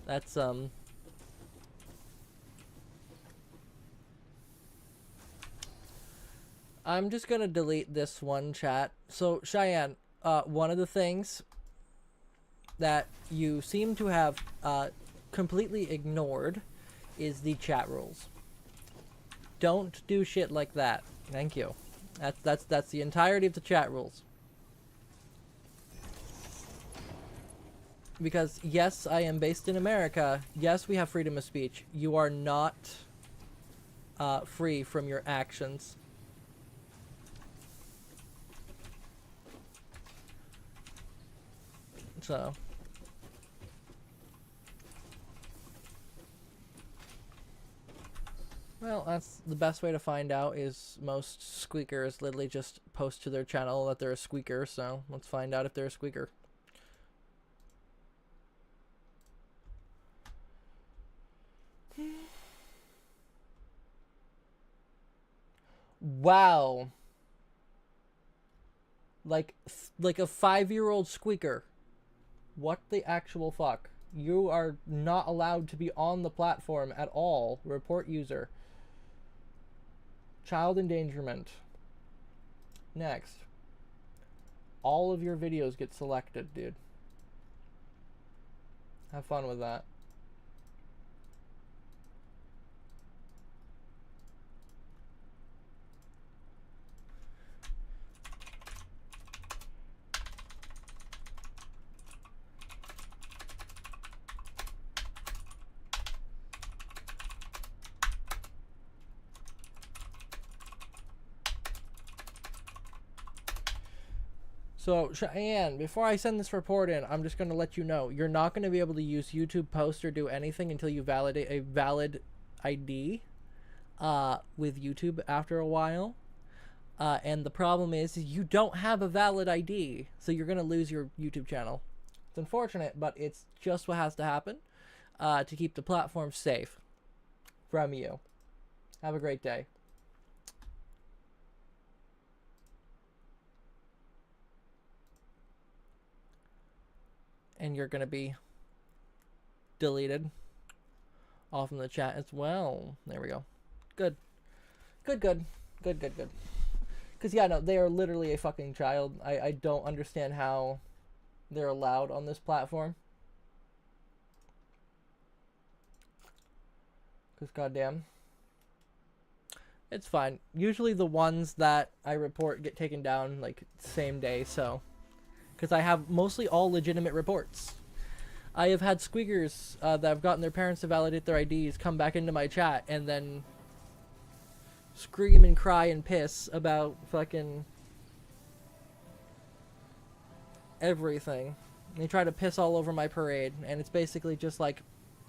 That's, I'm just gonna delete this one chat. So, Cheyenne, one of the things that you seem to have, completely ignored is the chat rules. Don't do shit like that. Thank you. That's the entirety of the chat rules. Because, yes, I am based in America. Yes, we have freedom of speech. You are not free from your actions. So. Well, that's the best way to find out is most squeakers literally just post to their channel that they're a squeaker. So, let's find out if they're a squeaker. Wow. like a 5-year-old squeaker. What the actual fuck? You are not allowed to be on the platform at all. Report user. Child endangerment. Next. All of your videos get selected, dude. Have fun with that. So, Cheyenne, before I send this report in, I'm just going to let you know, you're not going to be able to use YouTube Post or do anything until you validate a valid ID with YouTube after a while. And the problem is you don't have a valid ID, so you're going to lose your YouTube channel. It's unfortunate, but it's just what has to happen to keep the platform safe from you. Have a great day. And you're going to be deleted off in the chat as well. There we go. Good. Good. Because, yeah, no, they are literally a fucking child. I don't understand how they're allowed on this platform. Because, goddamn. It's fine. Usually the ones that I report get taken down, like, same day, so... Because I have mostly all legitimate reports. I have had squeakers that have gotten their parents to validate their IDs come back into my chat and then scream and cry and piss about fucking everything. They try to piss all over my parade, and it's basically just like,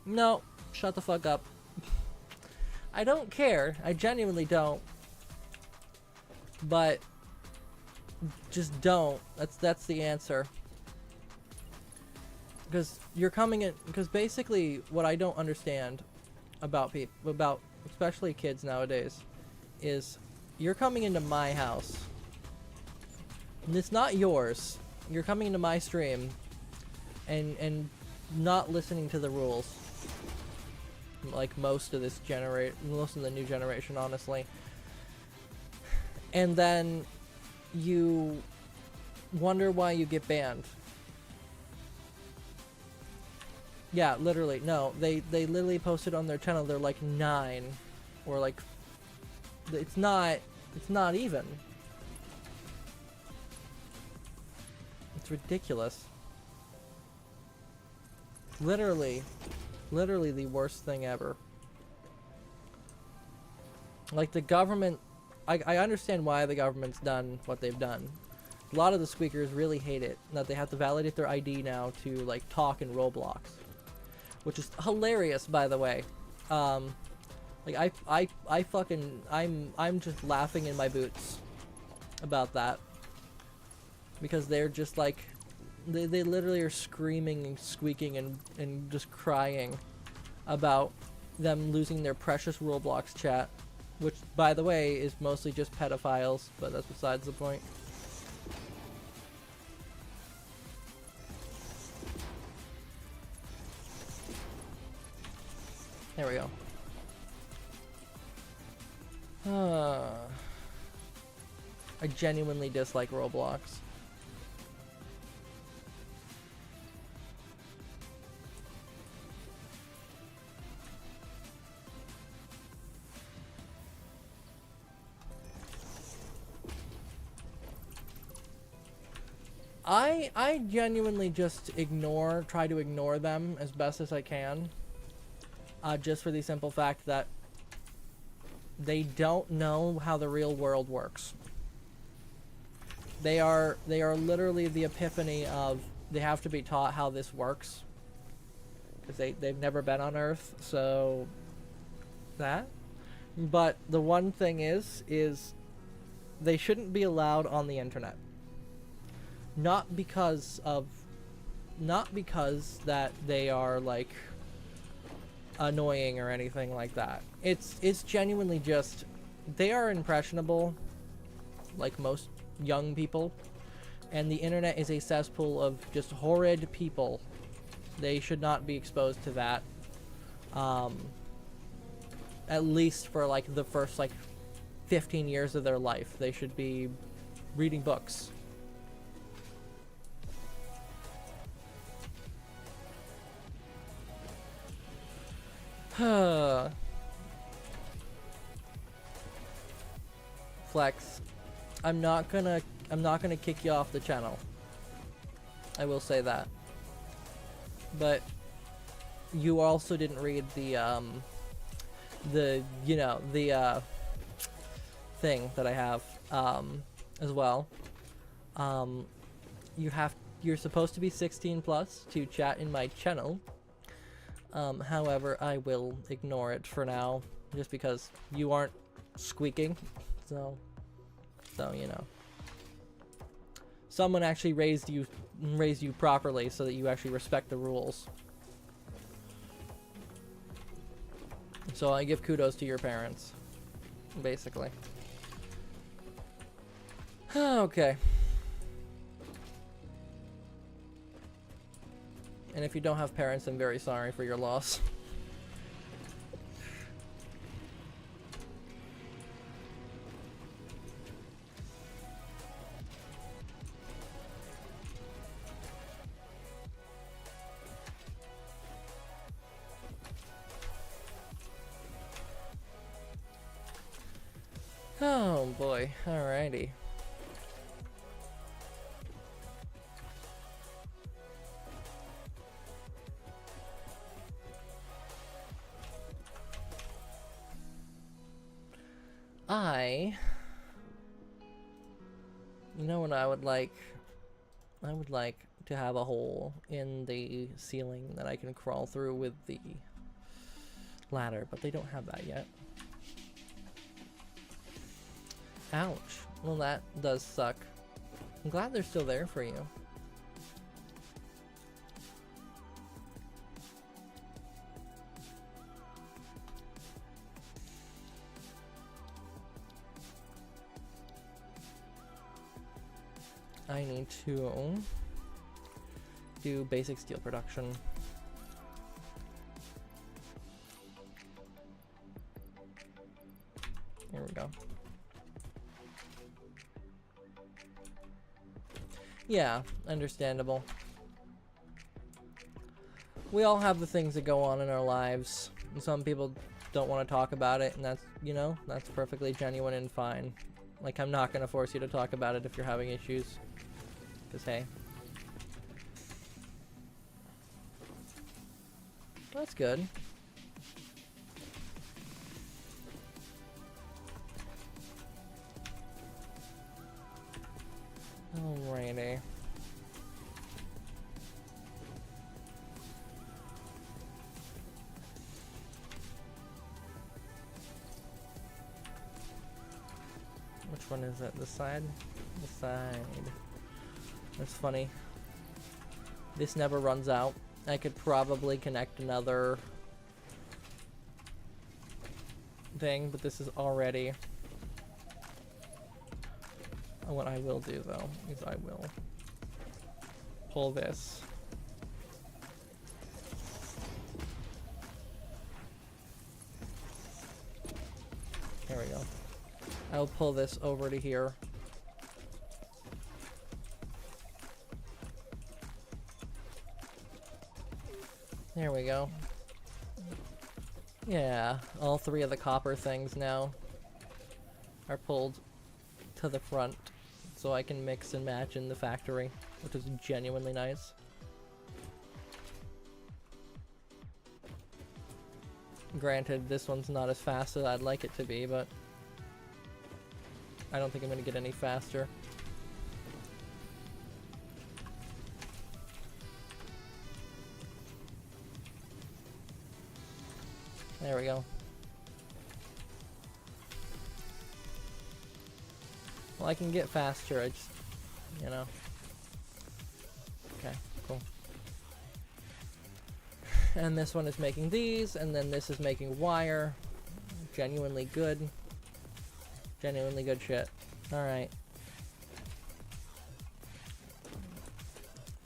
no, shut the fuck up. I don't care. I genuinely don't. But... just don't. That's the answer. Because you're coming in. Because basically, what I don't understand about people, about especially kids nowadays, is you're coming into my house. And it's not yours. You're coming into my stream, and not listening to the rules. Like most of this most of the new generation, honestly. And then you wonder why you get banned. Yeah, literally. No, they literally posted on their channel they're like 9 or like it's not even. It's ridiculous. Literally the worst thing ever. Like the government, I understand why the government's done what they've done. A lot of the squeakers really hate it, that they have to validate their ID now to like talk in Roblox, which is hilarious, by the way. Like I fucking I'm just laughing in my boots about that, because they're just like they literally are screaming and squeaking and just crying about them losing their precious Roblox chat. Which, by the way, is mostly just pedophiles, but that's besides the point. There we go. I genuinely dislike Roblox. I genuinely just try to ignore them as best as I can. Just for the simple fact that they don't know how the real world works. They are literally the epiphany of, they have to be taught how this works. Because they've never been on Earth, so that. But the one thing is they shouldn't be allowed on the internet. Not because that they are like annoying or anything like that. It's genuinely just they are impressionable, like most young people. And the internet is a cesspool of just horrid people. They should not be exposed to that. At least for like the first like 15 years of their life. They should be reading books. Flex, I'm not gonna kick you off the channel. I will say that. But you also didn't read the thing that I have as well. You're supposed to be 16 plus to chat in my channel. However, I will ignore it for now, just because you aren't squeaking. So you know. Someone actually raised you properly so that you actually respect the rules. So I give kudos to your parents, basically. Okay. And if you don't have parents, I'm very sorry for your loss. Oh boy, alrighty. You know what I would like? I would like to have a hole in the ceiling that I can crawl through with the ladder, but they don't have that yet. Ouch. Well, that does suck. I'm glad they're still there for you. I need to do basic steel production. Here we go. Yeah, understandable. We all have the things that go on in our lives, and some people don't want to talk about it, and that's, you know, that's perfectly genuine and fine. Like, I'm not gonna force you to talk about it if you're having issues. Because, hey. That's good. Alrighty. Which one is it? The side? The side. That's funny. This never runs out. I could probably connect another thing, but this is already... What I will do, though, is I will pull this. There we go. I'll pull this over to here. There we go. Yeah, all three of the copper things now are pulled to the front, so I can mix and match in the factory, which is genuinely nice. Granted, this one's not as fast as I'd like it to be, but I don't think I'm going to get any faster. There we go. Well, I can get faster, I just, you know. Okay, cool. And this one is making these, and then this is making wire. Genuinely good. Genuinely good shit. Alright.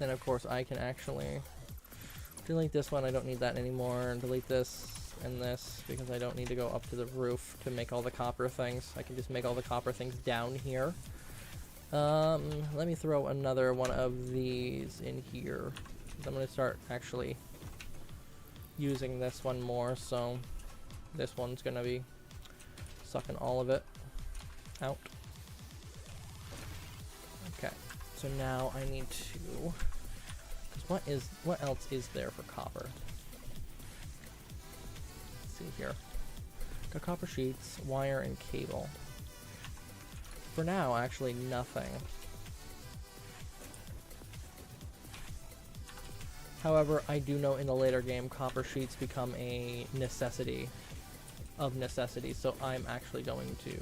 then of course I can actually delete this one. I don't need that anymore. And delete this and this because I don't need to go up to the roof to make all the copper things. I can just make all the copper things down here. Let me throw another one of these in here. I'm going to start actually using this one more, so this one's going to be sucking all of it out. Okay, so now I need to... what else is there for copper? Let's see here. Got copper sheets, wire, and cable. For now, actually nothing. However, I do know in the later game, copper sheets become a necessity of necessity, so I'm actually going to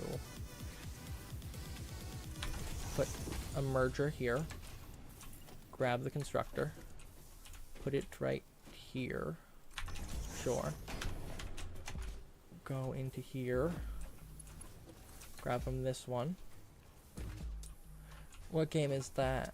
put a merger here, grab the constructor, put it right here, sure, go into here, grab from this one. What game is that?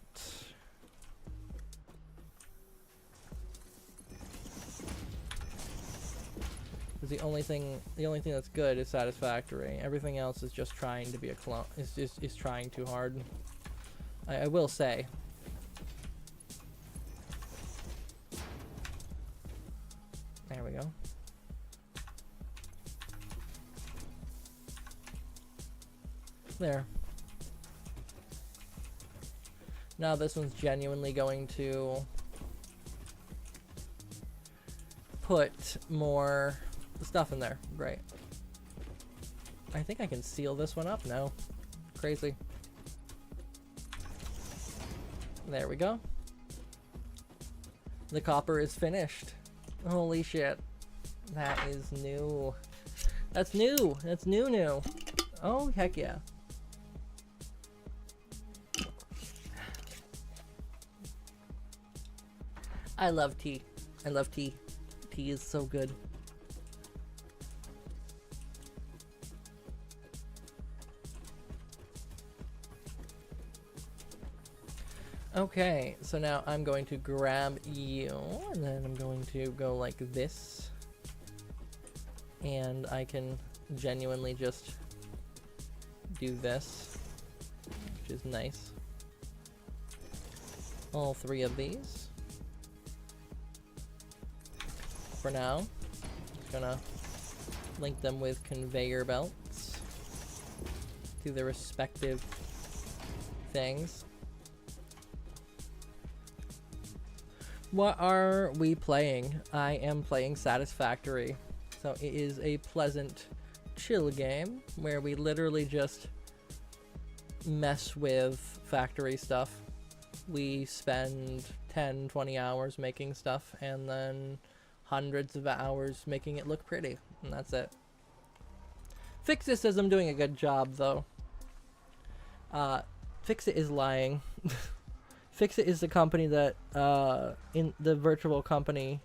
The only thing that's good is Satisfactory. Everything else is just trying to be a clone. Is trying too hard. I will say. There we go. There. Now this one's genuinely going to put more stuff in there. Great. I think I can seal this one up now. Crazy. There we go. The copper is finished. Holy shit. That is new. That's new. That's new. Oh, heck yeah. I love tea. I love tea. Tea is so good. Okay, so now I'm going to grab you, and then I'm going to go like this. And I can genuinely just do this, which is nice. All three of these. For now, just gonna link them with conveyor belts to their respective things. What are we playing? I am playing Satisfactory. So it is a pleasant, chill game where we literally just mess with factory stuff. We spend 10, 20 hours making stuff and then hundreds of hours making it look pretty, and that's it. Fixit says I'm doing a good job, though. Fixit is lying. Fixit is the company that, in the virtual company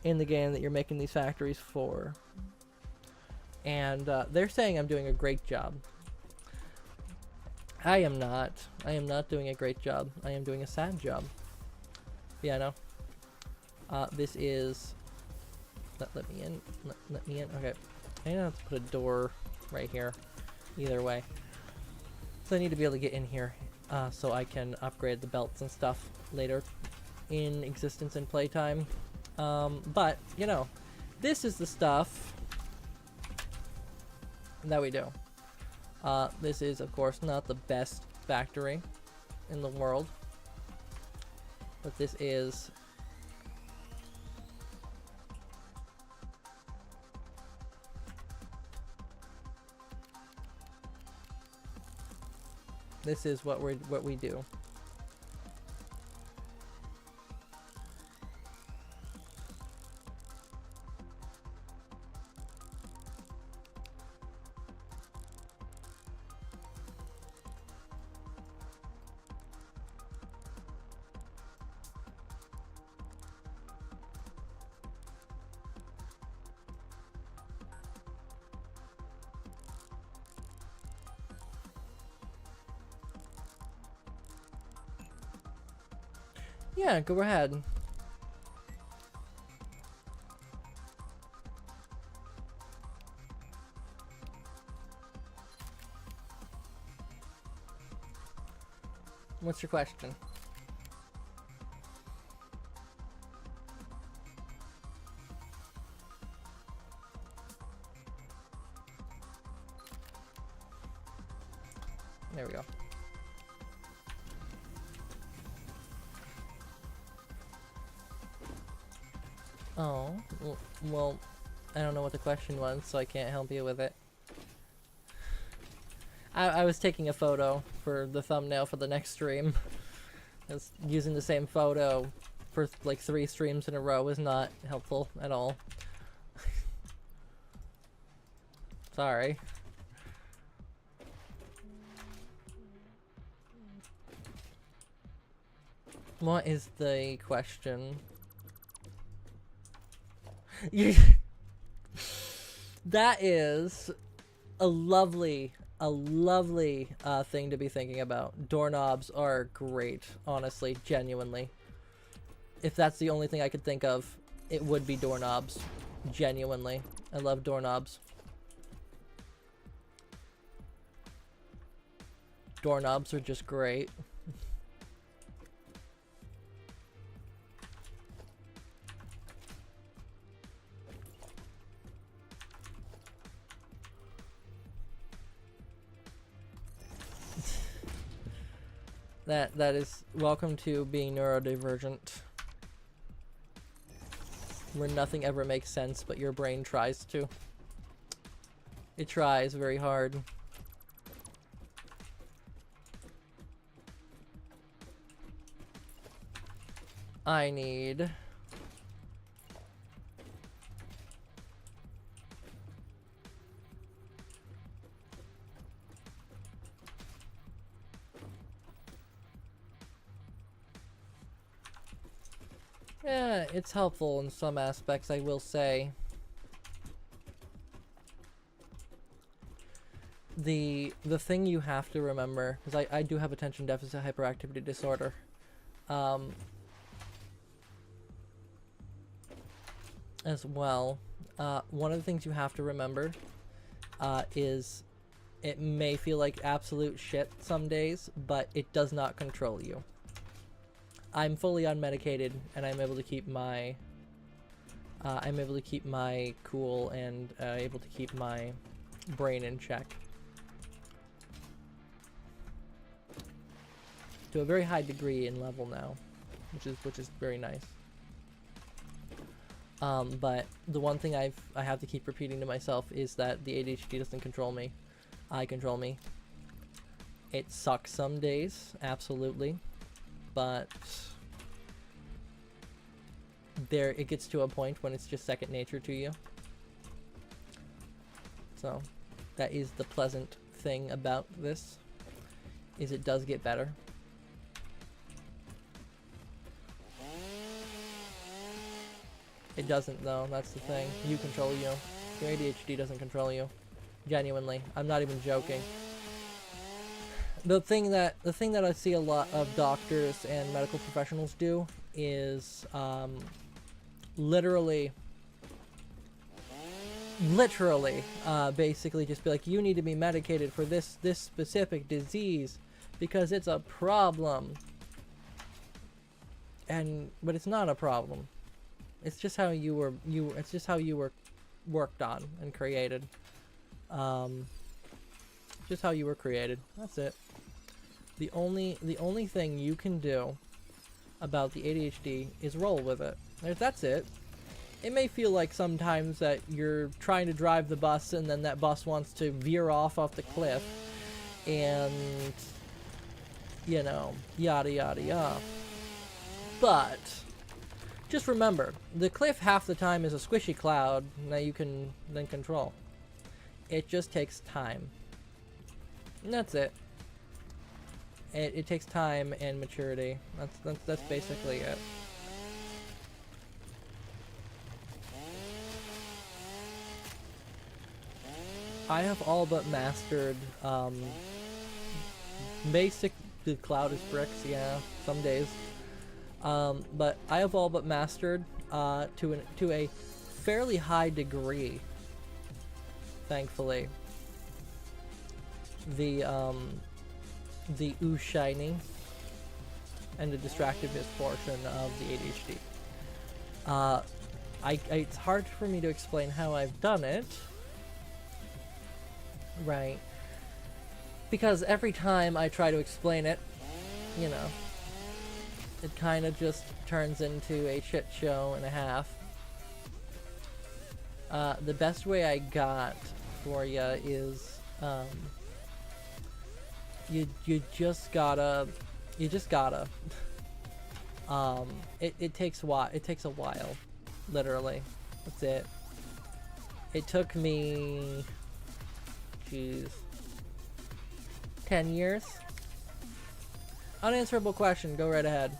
in the game that you're making these factories for. And they're saying I'm doing a great job. I am not. I am not doing a great job. I am doing a sad job. Yeah, no. This is... Let me in. Let me in. Okay. I have to put a door right here. Either way. So I need to be able to get in here. So I can upgrade the belts and stuff later in existence and playtime. But, you know, this is the stuff that we do. This is, of course, not the best factory in the world. But this is... This is what we do. Yeah, go ahead. What's your question? There we go. Oh, well, I don't know what the question was, so I can't help you with it. I was taking a photo for the thumbnail for the next stream. Using the same photo for like 3 streams in a row is not helpful at all. Sorry. What is the question? That is a lovely thing to be thinking about. Doorknobs are great, honestly, genuinely. If that's the only thing I could think of, it would be doorknobs. Genuinely. I love doorknobs. Doorknobs are just great. That is welcome to being neurodivergent. Where nothing ever makes sense, but your brain tries to. It tries very hard. I need... Yeah, it's helpful in some aspects, I will say. The thing you have to remember, because I do have attention deficit hyperactivity disorder. As well. One of the things you have to remember is it may feel like absolute shit some days, but it does not control you. I'm fully unmedicated, and I'm able to keep my cool and able to keep my brain in check to a very high degree in level now, which is very nice. But the one thing I have to keep repeating to myself is that the ADHD doesn't control me. I control me. It sucks some days, absolutely. But it gets to a point when it's just second nature to you. So that is the pleasant thing about this, is it does get better. It doesn't though, that's the thing. You control you. Your ADHD doesn't control you. Genuinely. I'm not even joking. The thing that I see a lot of doctors and medical professionals do is literally basically just be like, you need to be medicated for this specific disease because it's a problem. But it's not a problem. It's just how you were worked on and created. Just how you were created. That's it. The only thing you can do about the ADHD is roll with it. That's it. It may feel like sometimes that you're trying to drive the bus and then that bus wants to veer off the cliff, and you know, yada yada yada. But just remember, the cliff half the time is a squishy cloud that you can then control. It just takes time. And that's it. It takes time and maturity. That's basically it. I have all but mastered basic. The cloud is bricks, yeah, some days. But I have all but mastered to a fairly high degree, thankfully, the ooh shiny and the distractiveness portion of the ADHD. It's hard for me to explain how I've done it, right? Because every time I try to explain it, you know, it kind of just turns into a shit show and a half. The best way I got for you is, you just gotta, it takes a while, literally. That's it. It took me, jeez, 10 years? Unanswerable question, go right ahead.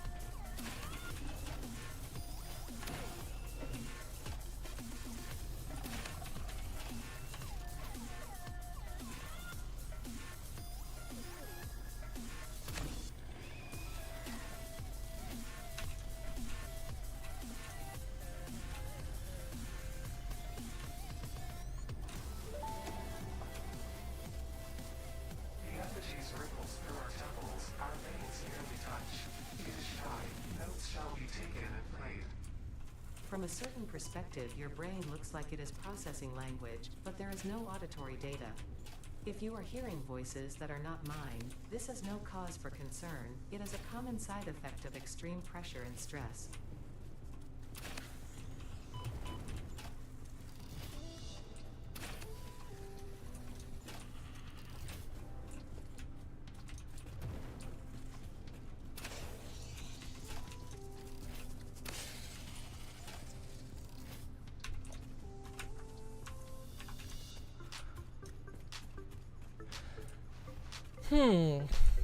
From a certain perspective, your brain looks like it is processing language, but there is no auditory data. If you are hearing voices that are not mine, this is no cause for concern. It is a common side effect of extreme pressure and stress.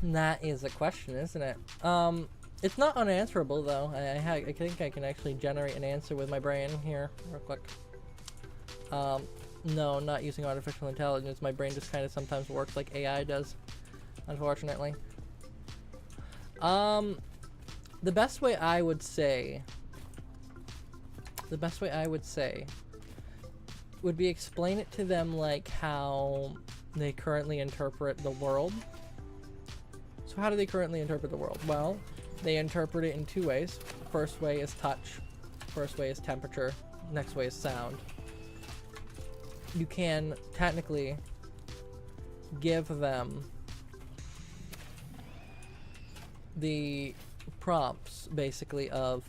That is a question, isn't it? It's not unanswerable though. I think I can actually generate an answer with my brain here, real quick. No, not using artificial intelligence. My brain just kind of sometimes works like AI does, unfortunately. The best way I would say would be explain it to them like how they currently interpret the world. So how do they currently interpret the world? Well, they interpret it in two ways. First way is touch. First way is temperature. Next way is sound. You can technically give them the prompts basically of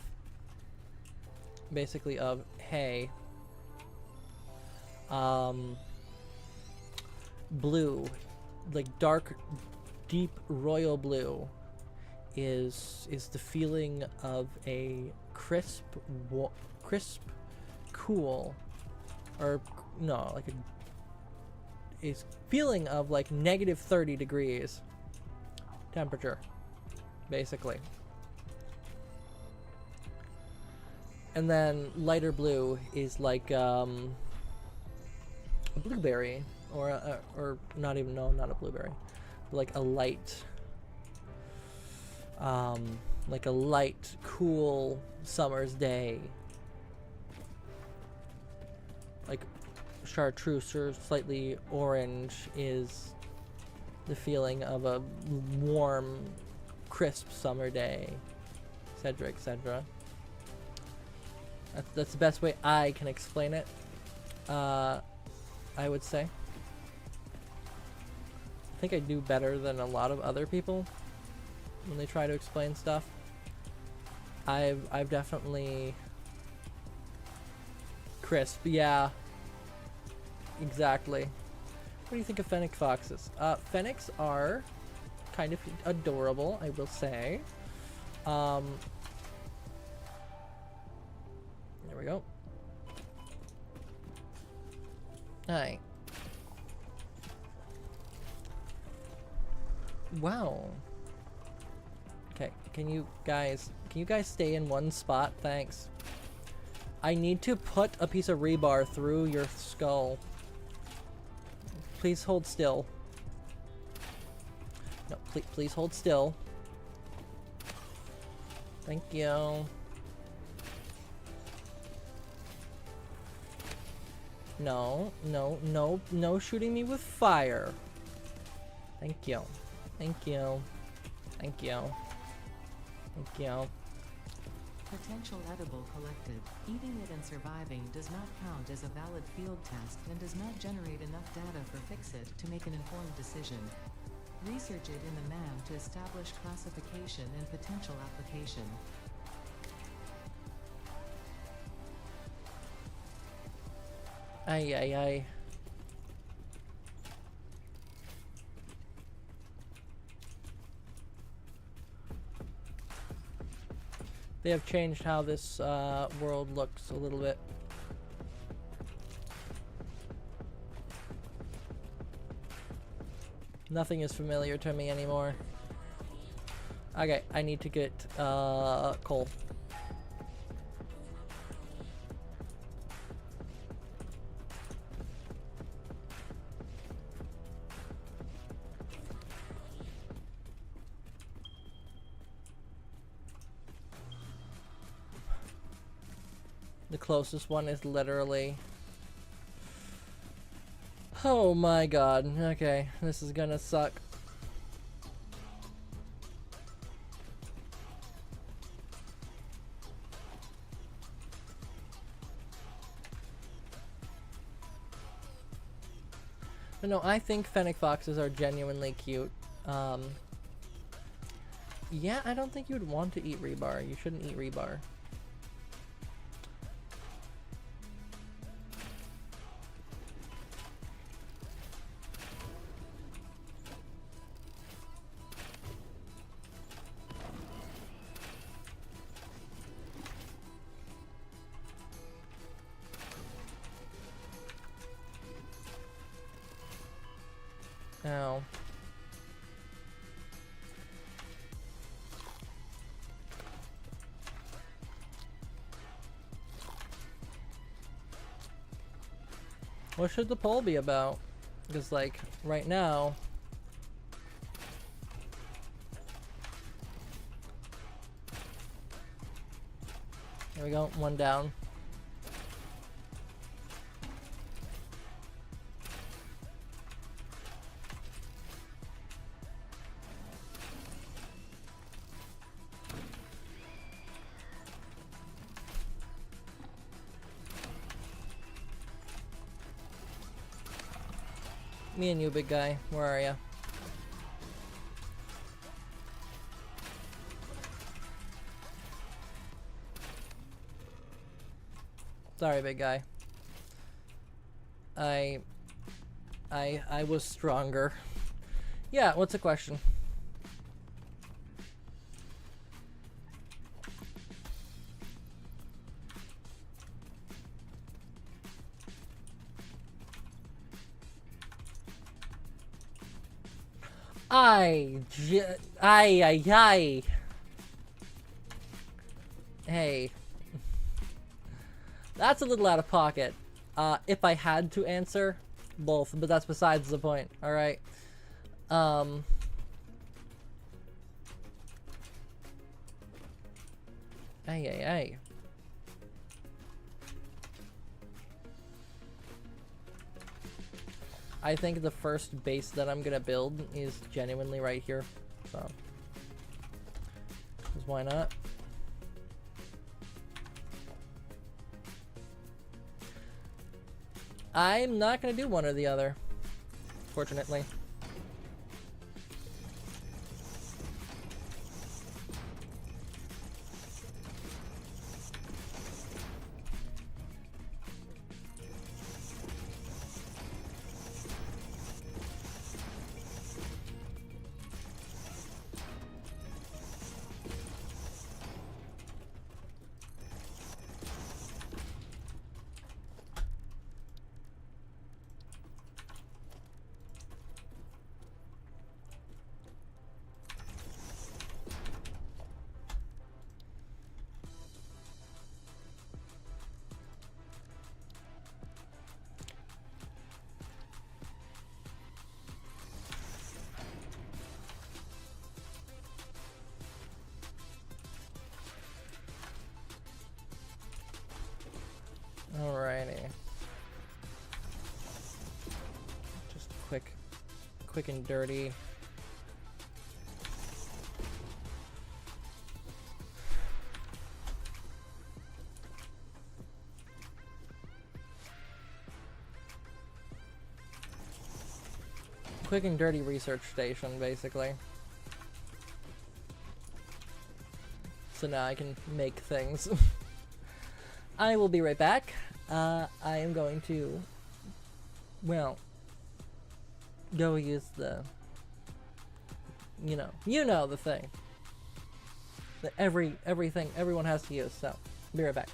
hey, blue, like dark, deep royal blue is the feeling of a crisp, cool, or no, like is feeling of like negative 30 degrees temperature, basically. And then lighter blue is like a blueberry, or not even, no, not a blueberry, but like a light, cool summer's day. Like chartreuse or slightly orange is the feeling of a warm, crisp summer day, etc., etc. That's the best way I can explain it, I would say. I think I do better than a lot of other people when they try to explain stuff. I've definitely... Crisp, yeah. Exactly. What do you think of fennec foxes? Fennecs are kind of adorable, I will say. There we go. Alright. Wow. Okay, can you guys stay in one spot? Thanks. I need to put a piece of rebar through your skull. Please hold still. No, please hold still. Thank you. No, no, no, no shooting me with fire. Thank you. Thank you. Thank you. Thank you. Potential edible collected. Eating it and surviving does not count as a valid field test and does not generate enough data for Fixit to make an informed decision. Research it in the MAM to establish classification and potential application. Ay, ay, ay. They have changed how this world looks a little bit. Nothing is familiar to me anymore. Okay, I need to get coal. The closest one is literally... Oh my god. Okay, this is gonna suck. But no, I think fennec foxes are genuinely cute. Yeah, I don't think you would want to eat rebar. You shouldn't eat rebar. Ow. What should the poll be about? Because, like, right now... There we go, one down. Me and you, big guy. Where are ya? Sorry, big guy. I was stronger. Yeah, what's the question? Ay, ay, ay. Hey. That's a little out of pocket. If I had to answer, both, but that's besides the point, alright? Ay, ay, ay. I think the first base that I'm gonna build is genuinely right here, so. 'Cause why not? I'm not gonna do one or the other, fortunately. quick and dirty. Quick and dirty research station, basically. So now I can make things. I will be right back. I am going to, well, go use the, you know the thing that everything everyone has to use. So be right back.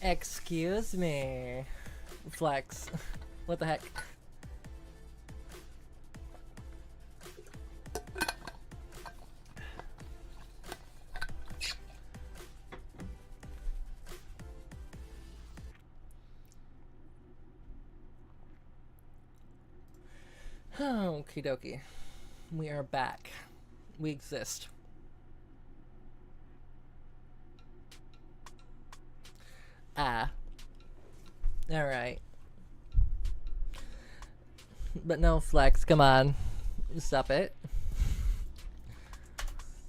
Excuse me, Flex. What the heck? Okie dokie. We are back. We exist. Ah. Alright. But no, Flex, come on. Stop it.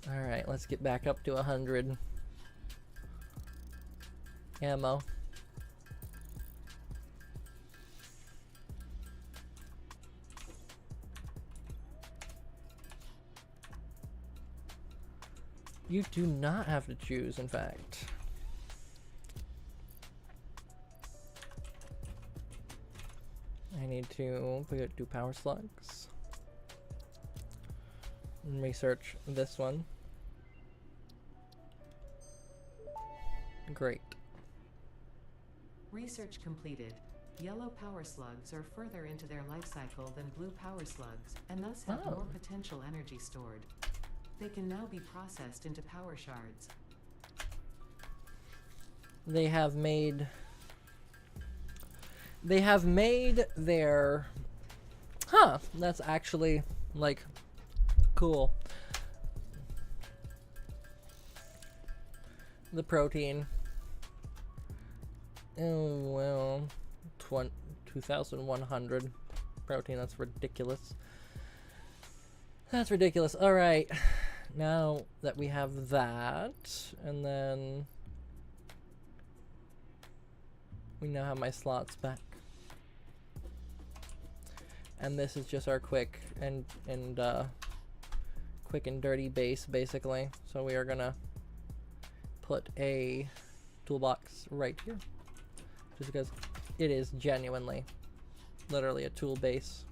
Alright, let's get back up to 100. Ammo. You do not have to choose, in fact. I need to do power slugs. And research this one. Great. Research completed. Yellow power slugs are further into their life cycle than blue power slugs, and thus have more potential energy stored. They can now be processed into power shards. They have made their... Huh, that's actually, like, cool. The protein. Oh, well, 2,100 protein, that's ridiculous. That's ridiculous. Alright, now that we have that, and then we now have my slots back. And this is just our quick and quick and dirty base, basically. So we are gonna put a toolbox right here, just because it is genuinely, literally a tool base.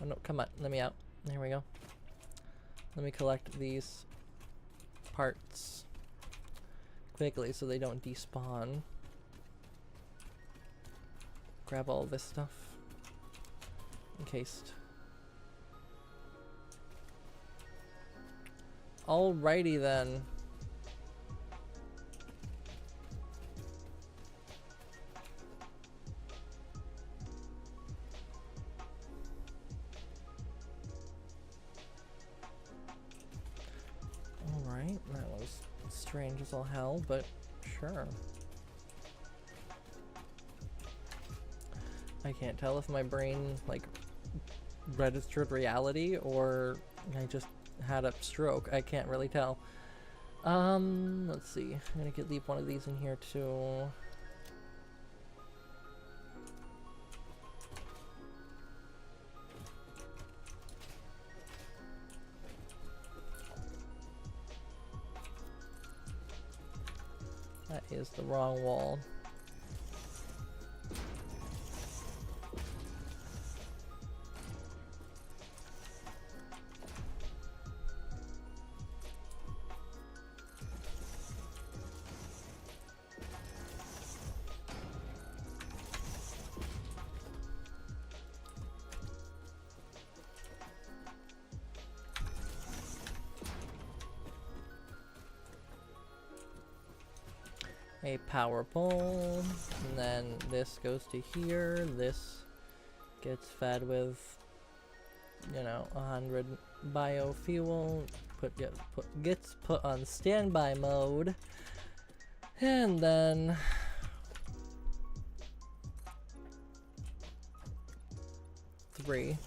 Oh no, come on, let me out. There we go. Let me collect these parts quickly so they don't despawn. Grab all this stuff. Encased. Alrighty then. Alright, that was strange as all hell, but sure. I can't tell if my brain, like, registered reality or I just had a stroke. I can't really tell. Let's see. I'm gonna leave one of these in here too. That is the wrong wall. A power pole, and then this goes to here. This gets fed with, you know, 100 biofuel. Gets put on standby mode, and then three.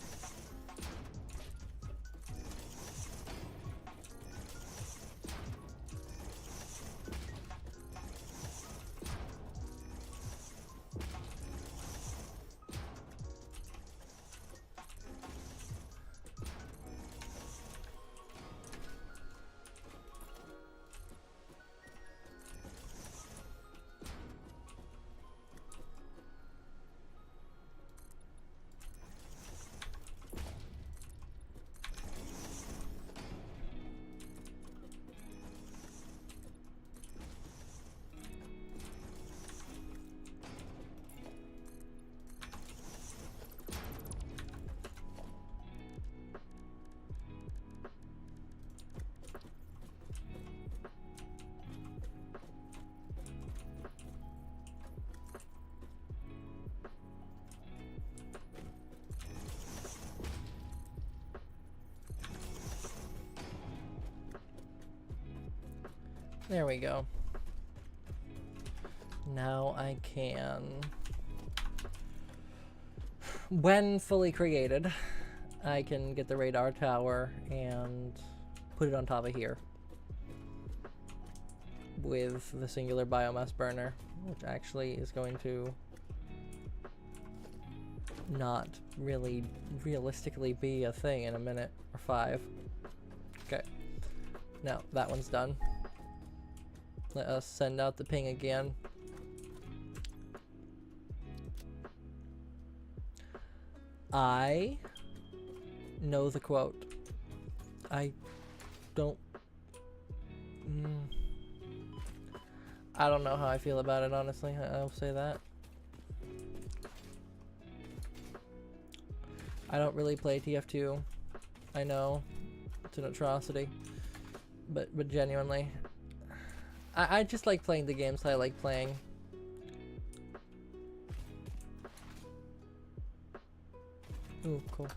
There we go. Now I can, when fully created, I can get the radar tower and put it on top of here with the singular biomass burner, which actually is going to not really realistically be a thing in a minute or 5. Okay, now that one's done. Let us send out the ping again. I know the quote. I don't... I don't know how I feel about it, honestly. I'll say that. I don't really play TF2. I know. It's an atrocity. But genuinely... I just like playing the games that I like playing. Ooh, cool.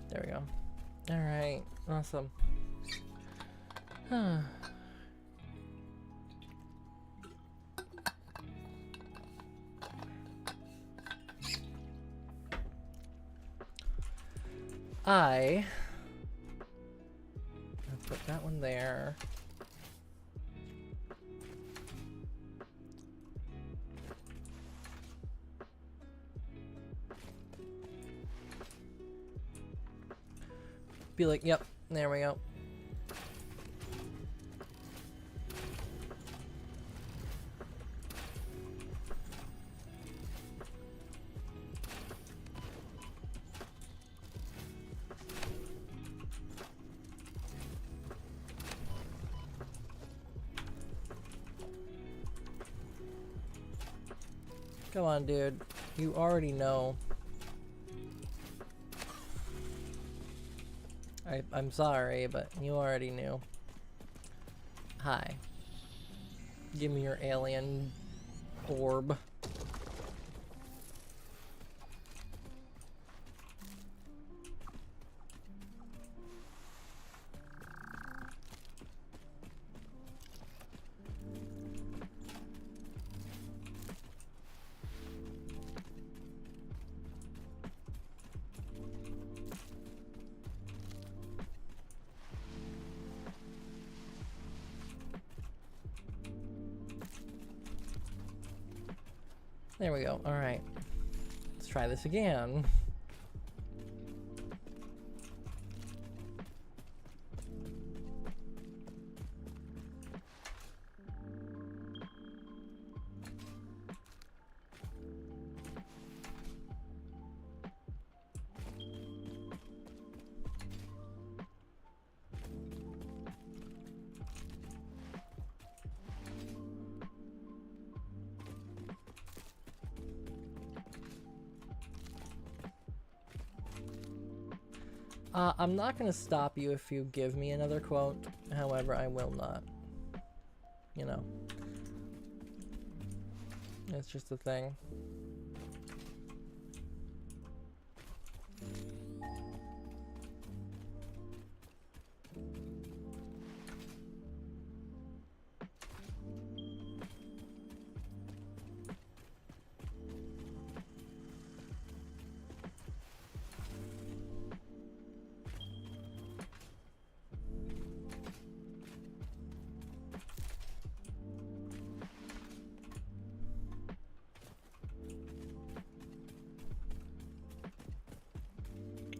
There we go. Alright, awesome. Huh. I'll put that one there. Be like, yep, there we go. Come on, dude. You already know. I'm sorry, but you already knew. Hi. Give me your alien orb. There we go. All right. Let's try this again. I'm not gonna stop you if you give me another quote. However, I will not. You know. It's just a thing.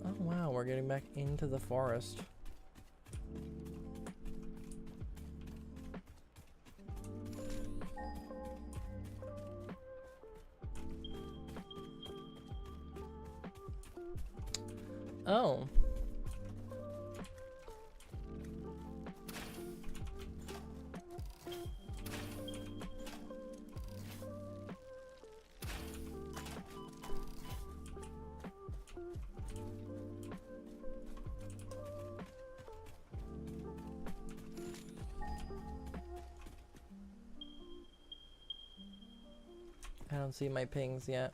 Oh wow, we're getting back into the forest. Oh. I don't see my pings yet.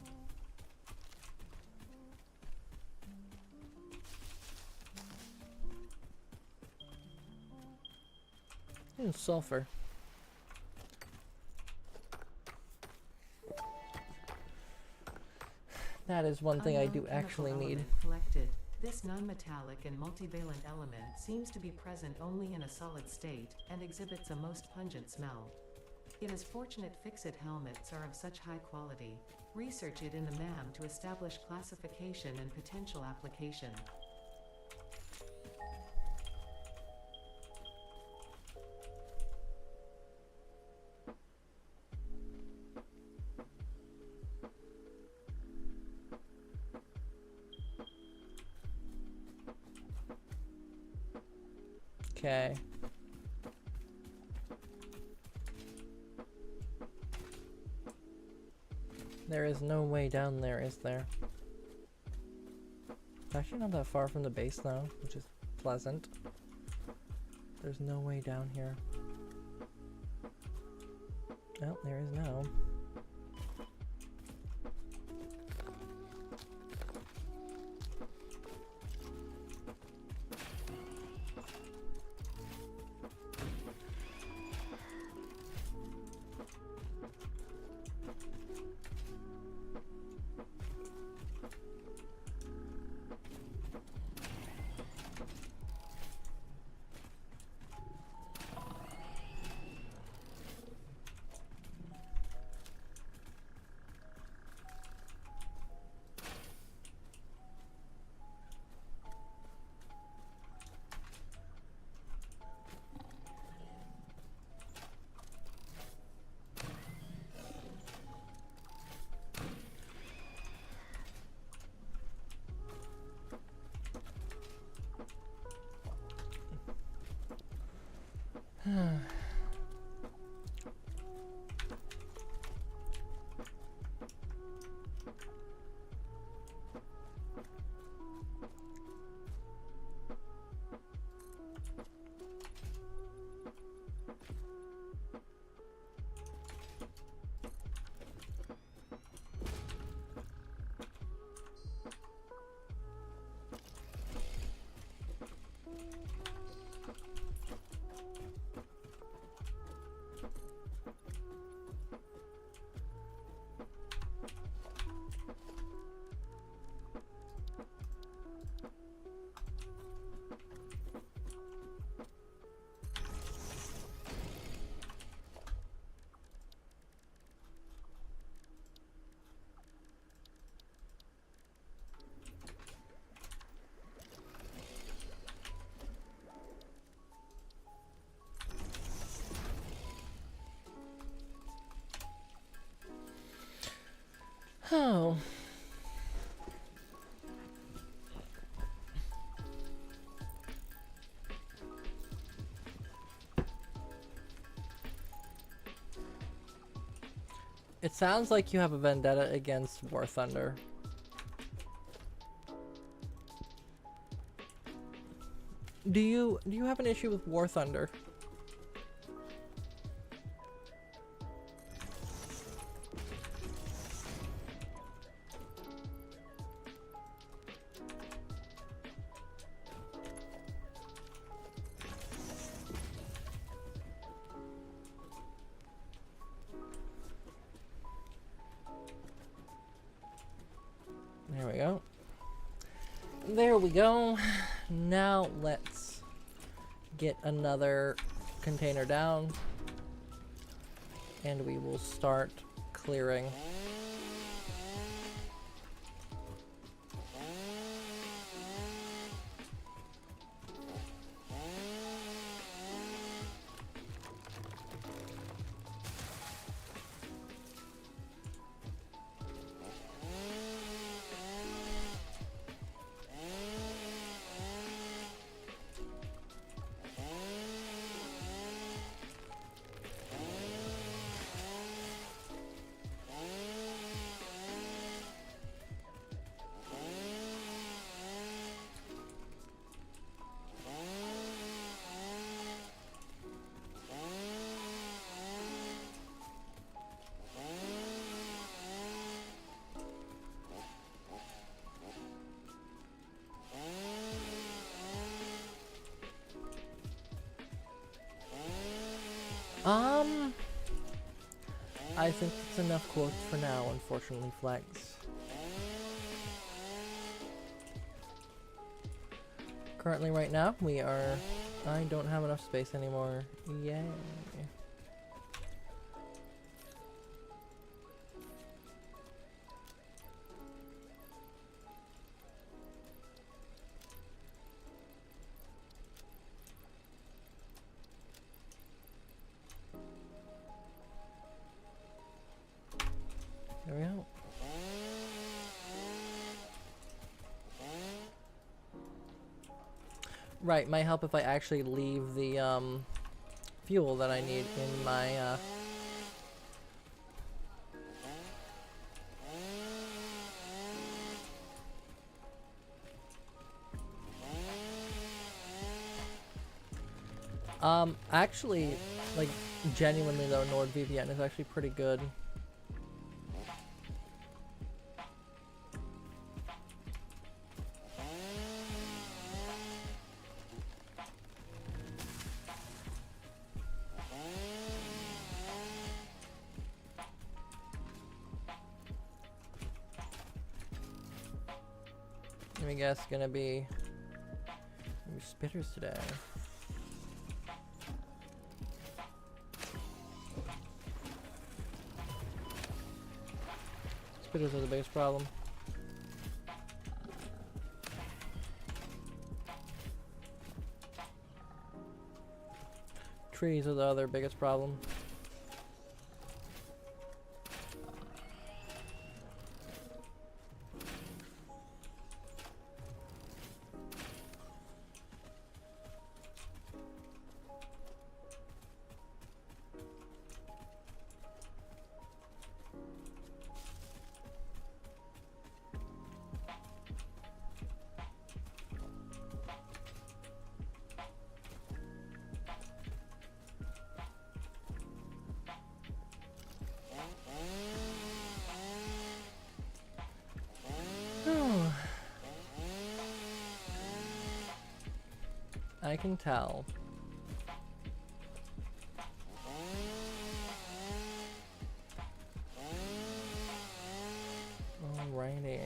Sulfur. That is one thing I do actually need. Collected. This non-metallic and multivalent element seems to be present only in a solid state, and exhibits a most pungent smell. It is fortunate Fixit helmets are of such high quality. Research it in the MAM to establish classification and potential application. Okay. There is no way down there, is there? It's actually not that far from the base though, which is pleasant. There's no way down here. Oh, there is now. Oh. It sounds like you have a vendetta against War Thunder. Do you have an issue with War Thunder? There we go. There we go. Now let's get another container down and we will start clearing. I think that's enough quotes for now, unfortunately, Flex. Currently, right now, I don't have enough space anymore. Yay. There we go. Right, might help if I actually leave the fuel that I need in my actually, like, genuinely though, NordVPN is actually pretty good. Let me guess, gonna be spitters today. Spitters are the biggest problem. Trees are the other biggest problem. I can tell. Alrighty.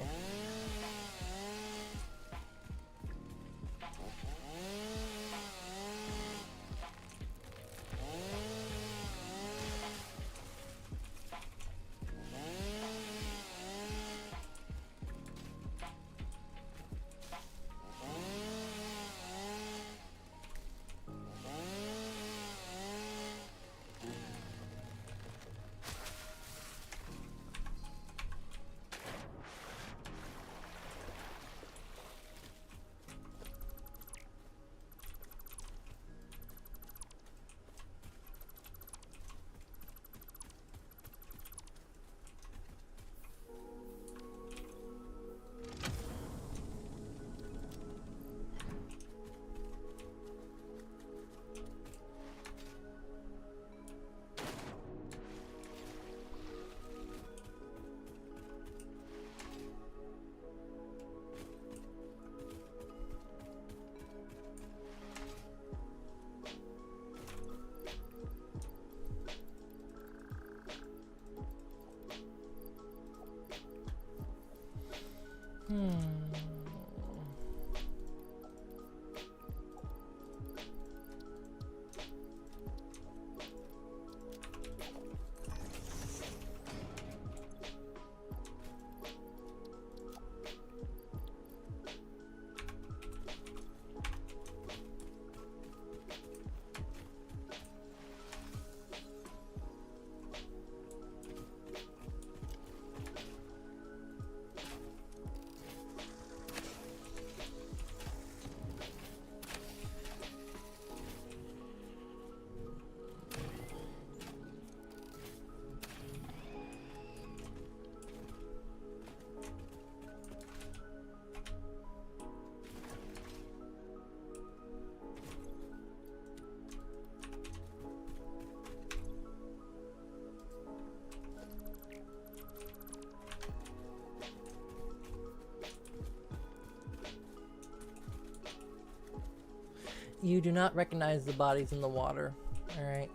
You do not recognize the bodies in the water. Alright.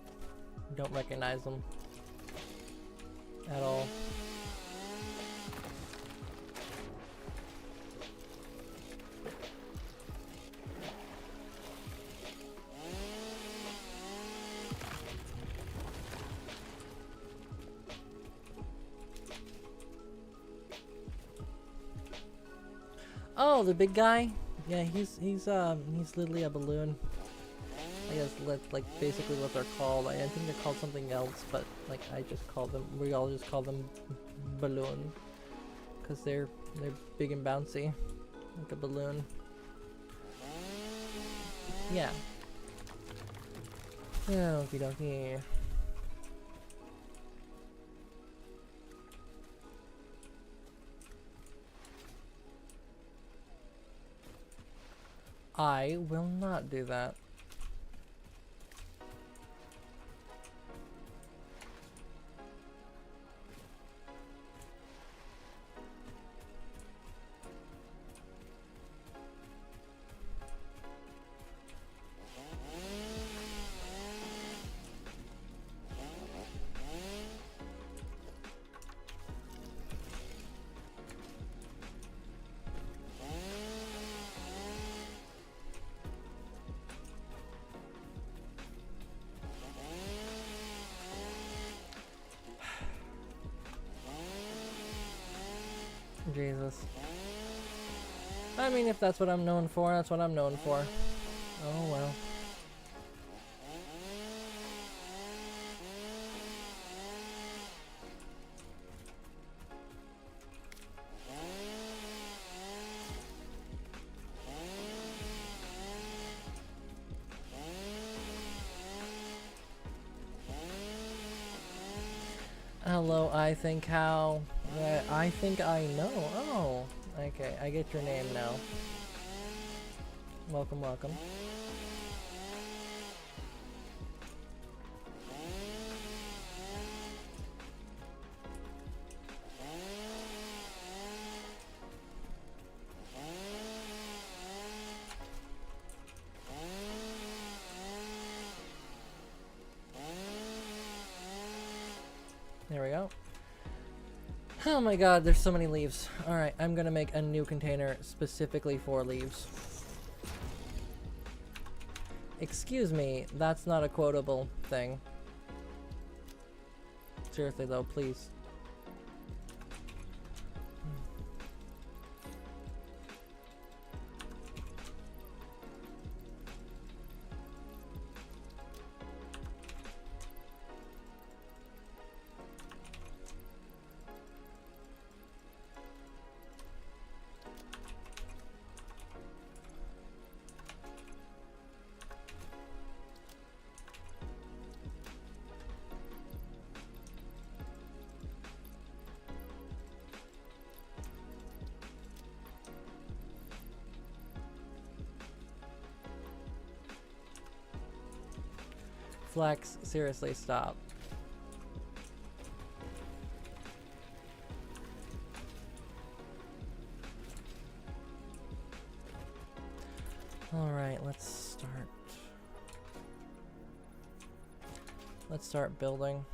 Don't recognize them. At all. Oh, the big guy? Yeah, he's literally a balloon. I guess basically what they're called. I think they're called something else, but like we all just call them balloon, because they're big and bouncy, like a balloon. Yeah. Yeah, okie dokie. I will not do that. Jesus. I mean, if that's what I'm known for, that's what I'm known for. Oh well. Hello, I think how. I think I know. Oh, okay. I get your name now. Welcome, welcome. There we go. Oh my god, there's so many leaves. Alright, I'm gonna make a new container specifically for leaves. Excuse me, that's not a quotable thing. Seriously though, please. Flex, seriously, stop. Alright, let's start building.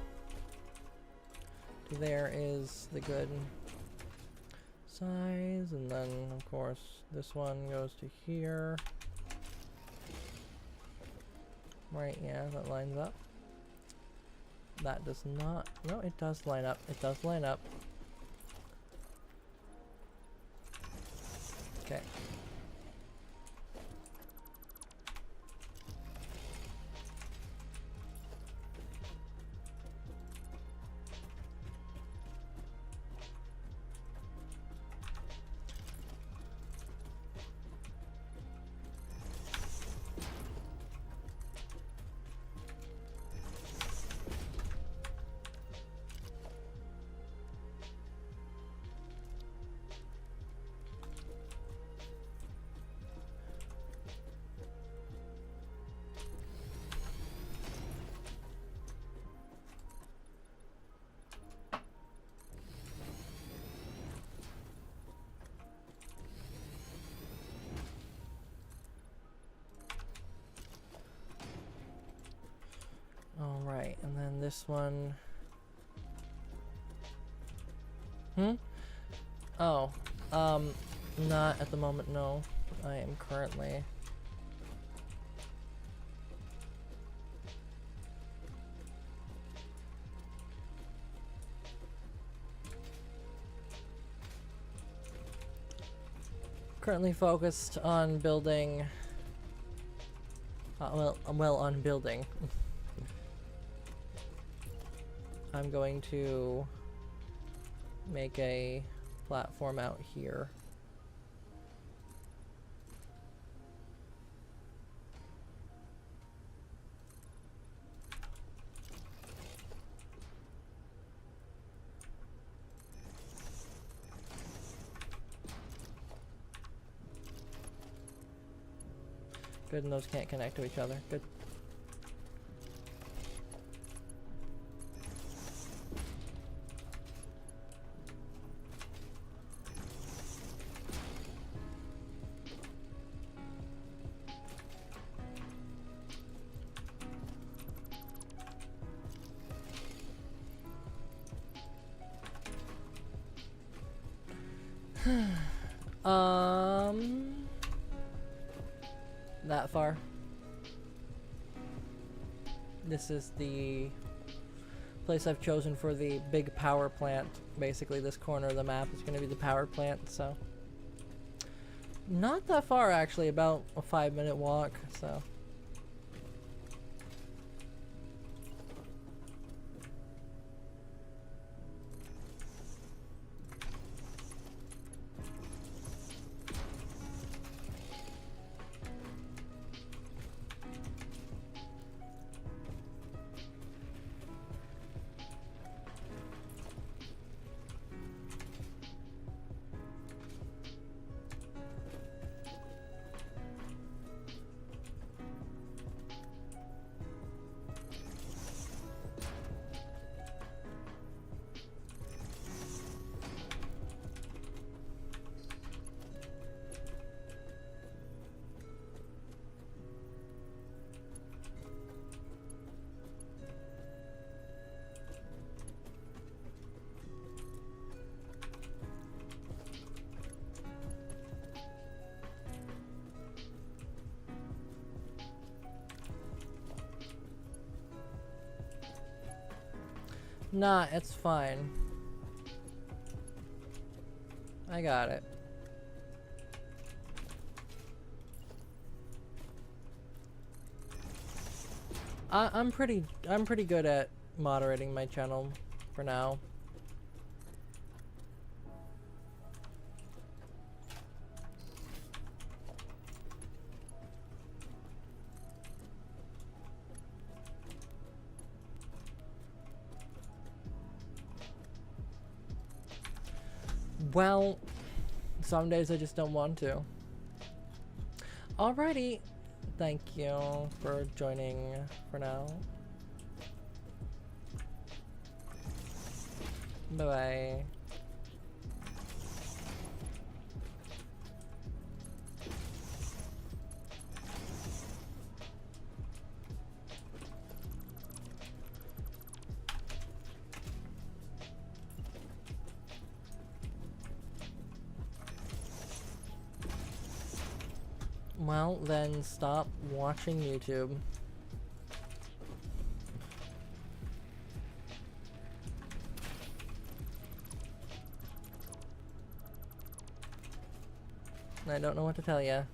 There is the good size, and then of course this one goes to here. Right, yeah, that lines up. That does not, no, it does line up. It does line up. Okay. Alright, and then this one. Oh, not at the moment, no. I am currently focused on building, well, on building. I'm going to make a platform out here. Good, and those can't connect to each other. Good. That far. This is the place I've chosen for the big power plant. Basically, this corner of the map is going to be the power plant, so. Not that far, actually, about a 5-minute walk, so. Nah, it's fine. I got it. I'm pretty good at moderating my channel for now. Well, some days I just don't want to. Alrighty. Thank you for joining for now. Bye-bye. Well, then stop watching YouTube. I don't know what to tell you.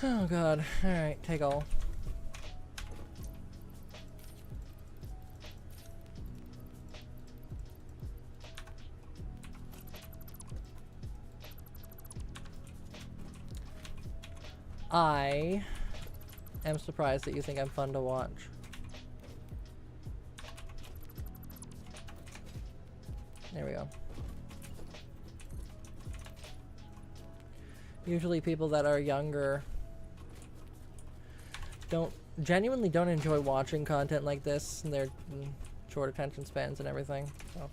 Oh god. Alright, take all. I am surprised that you think I'm fun to watch. There we go. Usually people that are younger genuinely don't enjoy watching content like this, and they're short attention spans and everything. So.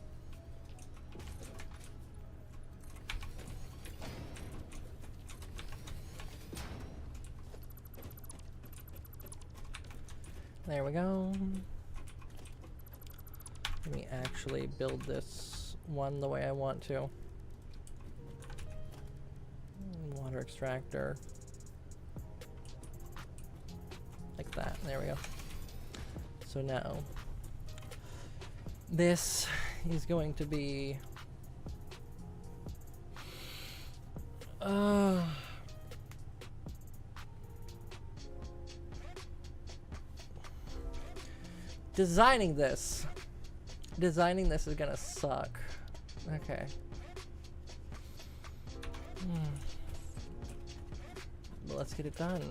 There we go. Let me actually build this one the way I want to. Water extractor. Like that. There we go. So now, this is going to be designing this is gonna suck. Okay. But let's get it done.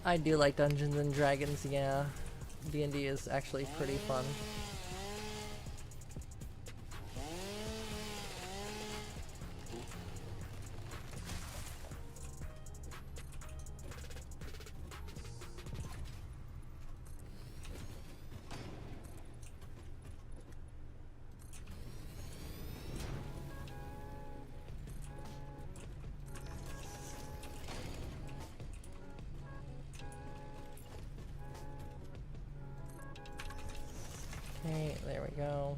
I do like Dungeons and Dragons, yeah. D&D is actually pretty fun. Okay, there we go.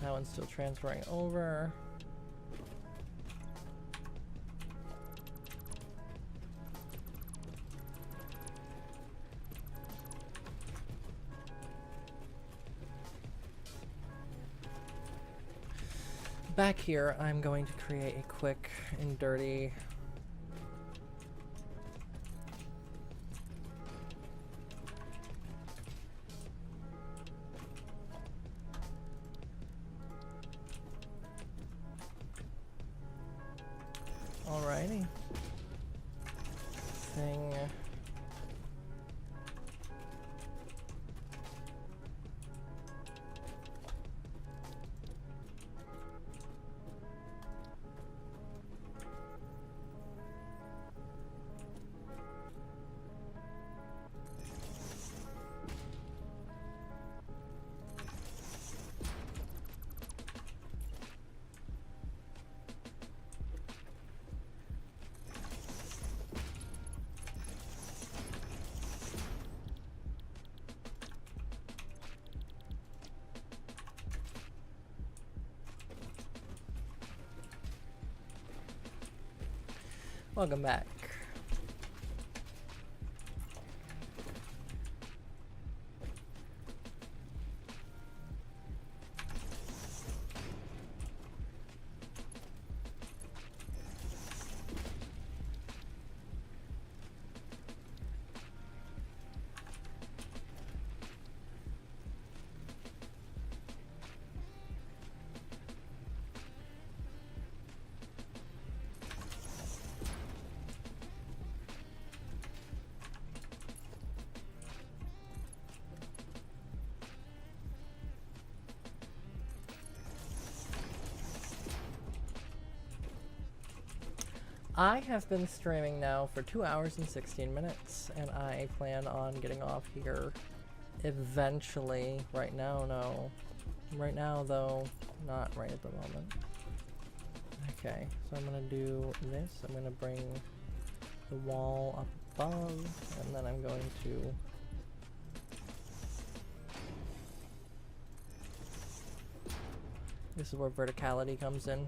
That one's still transferring over. Back here, I'm going to create a quick and dirty alrighty thing. Welcome back. I have been streaming now for 2 hours and 16 minutes, and I plan on getting off here eventually. Right now, no. Right now, though, not right at the moment. Okay, so I'm gonna do this. I'm gonna bring the wall up above, and then I'm going to this is where verticality comes in.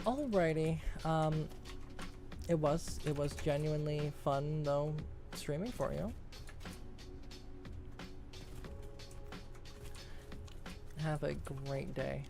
Alrighty, it was genuinely fun though streaming for you. Have a great day.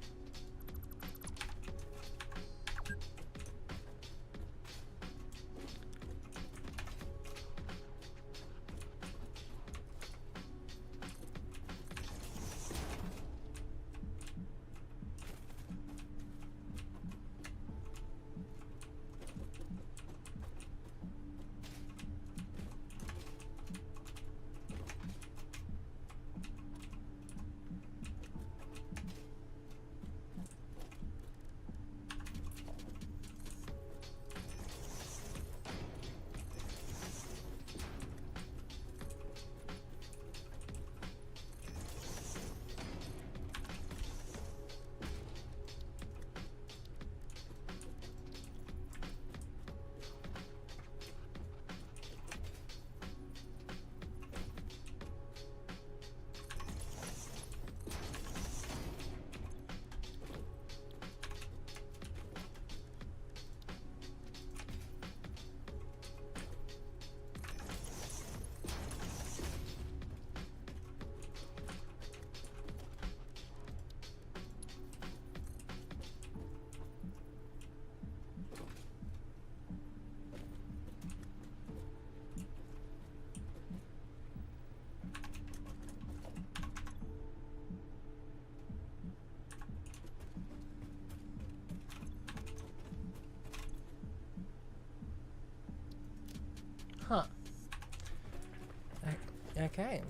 Huh. Okay.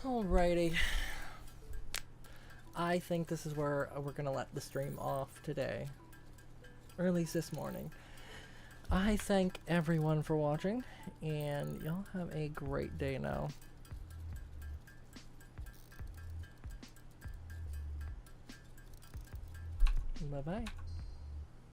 Alrighty. I think this is where we're gonna let the stream off today. Or at least this morning. I thank everyone for watching, and y'all have a great day now. Bye-bye.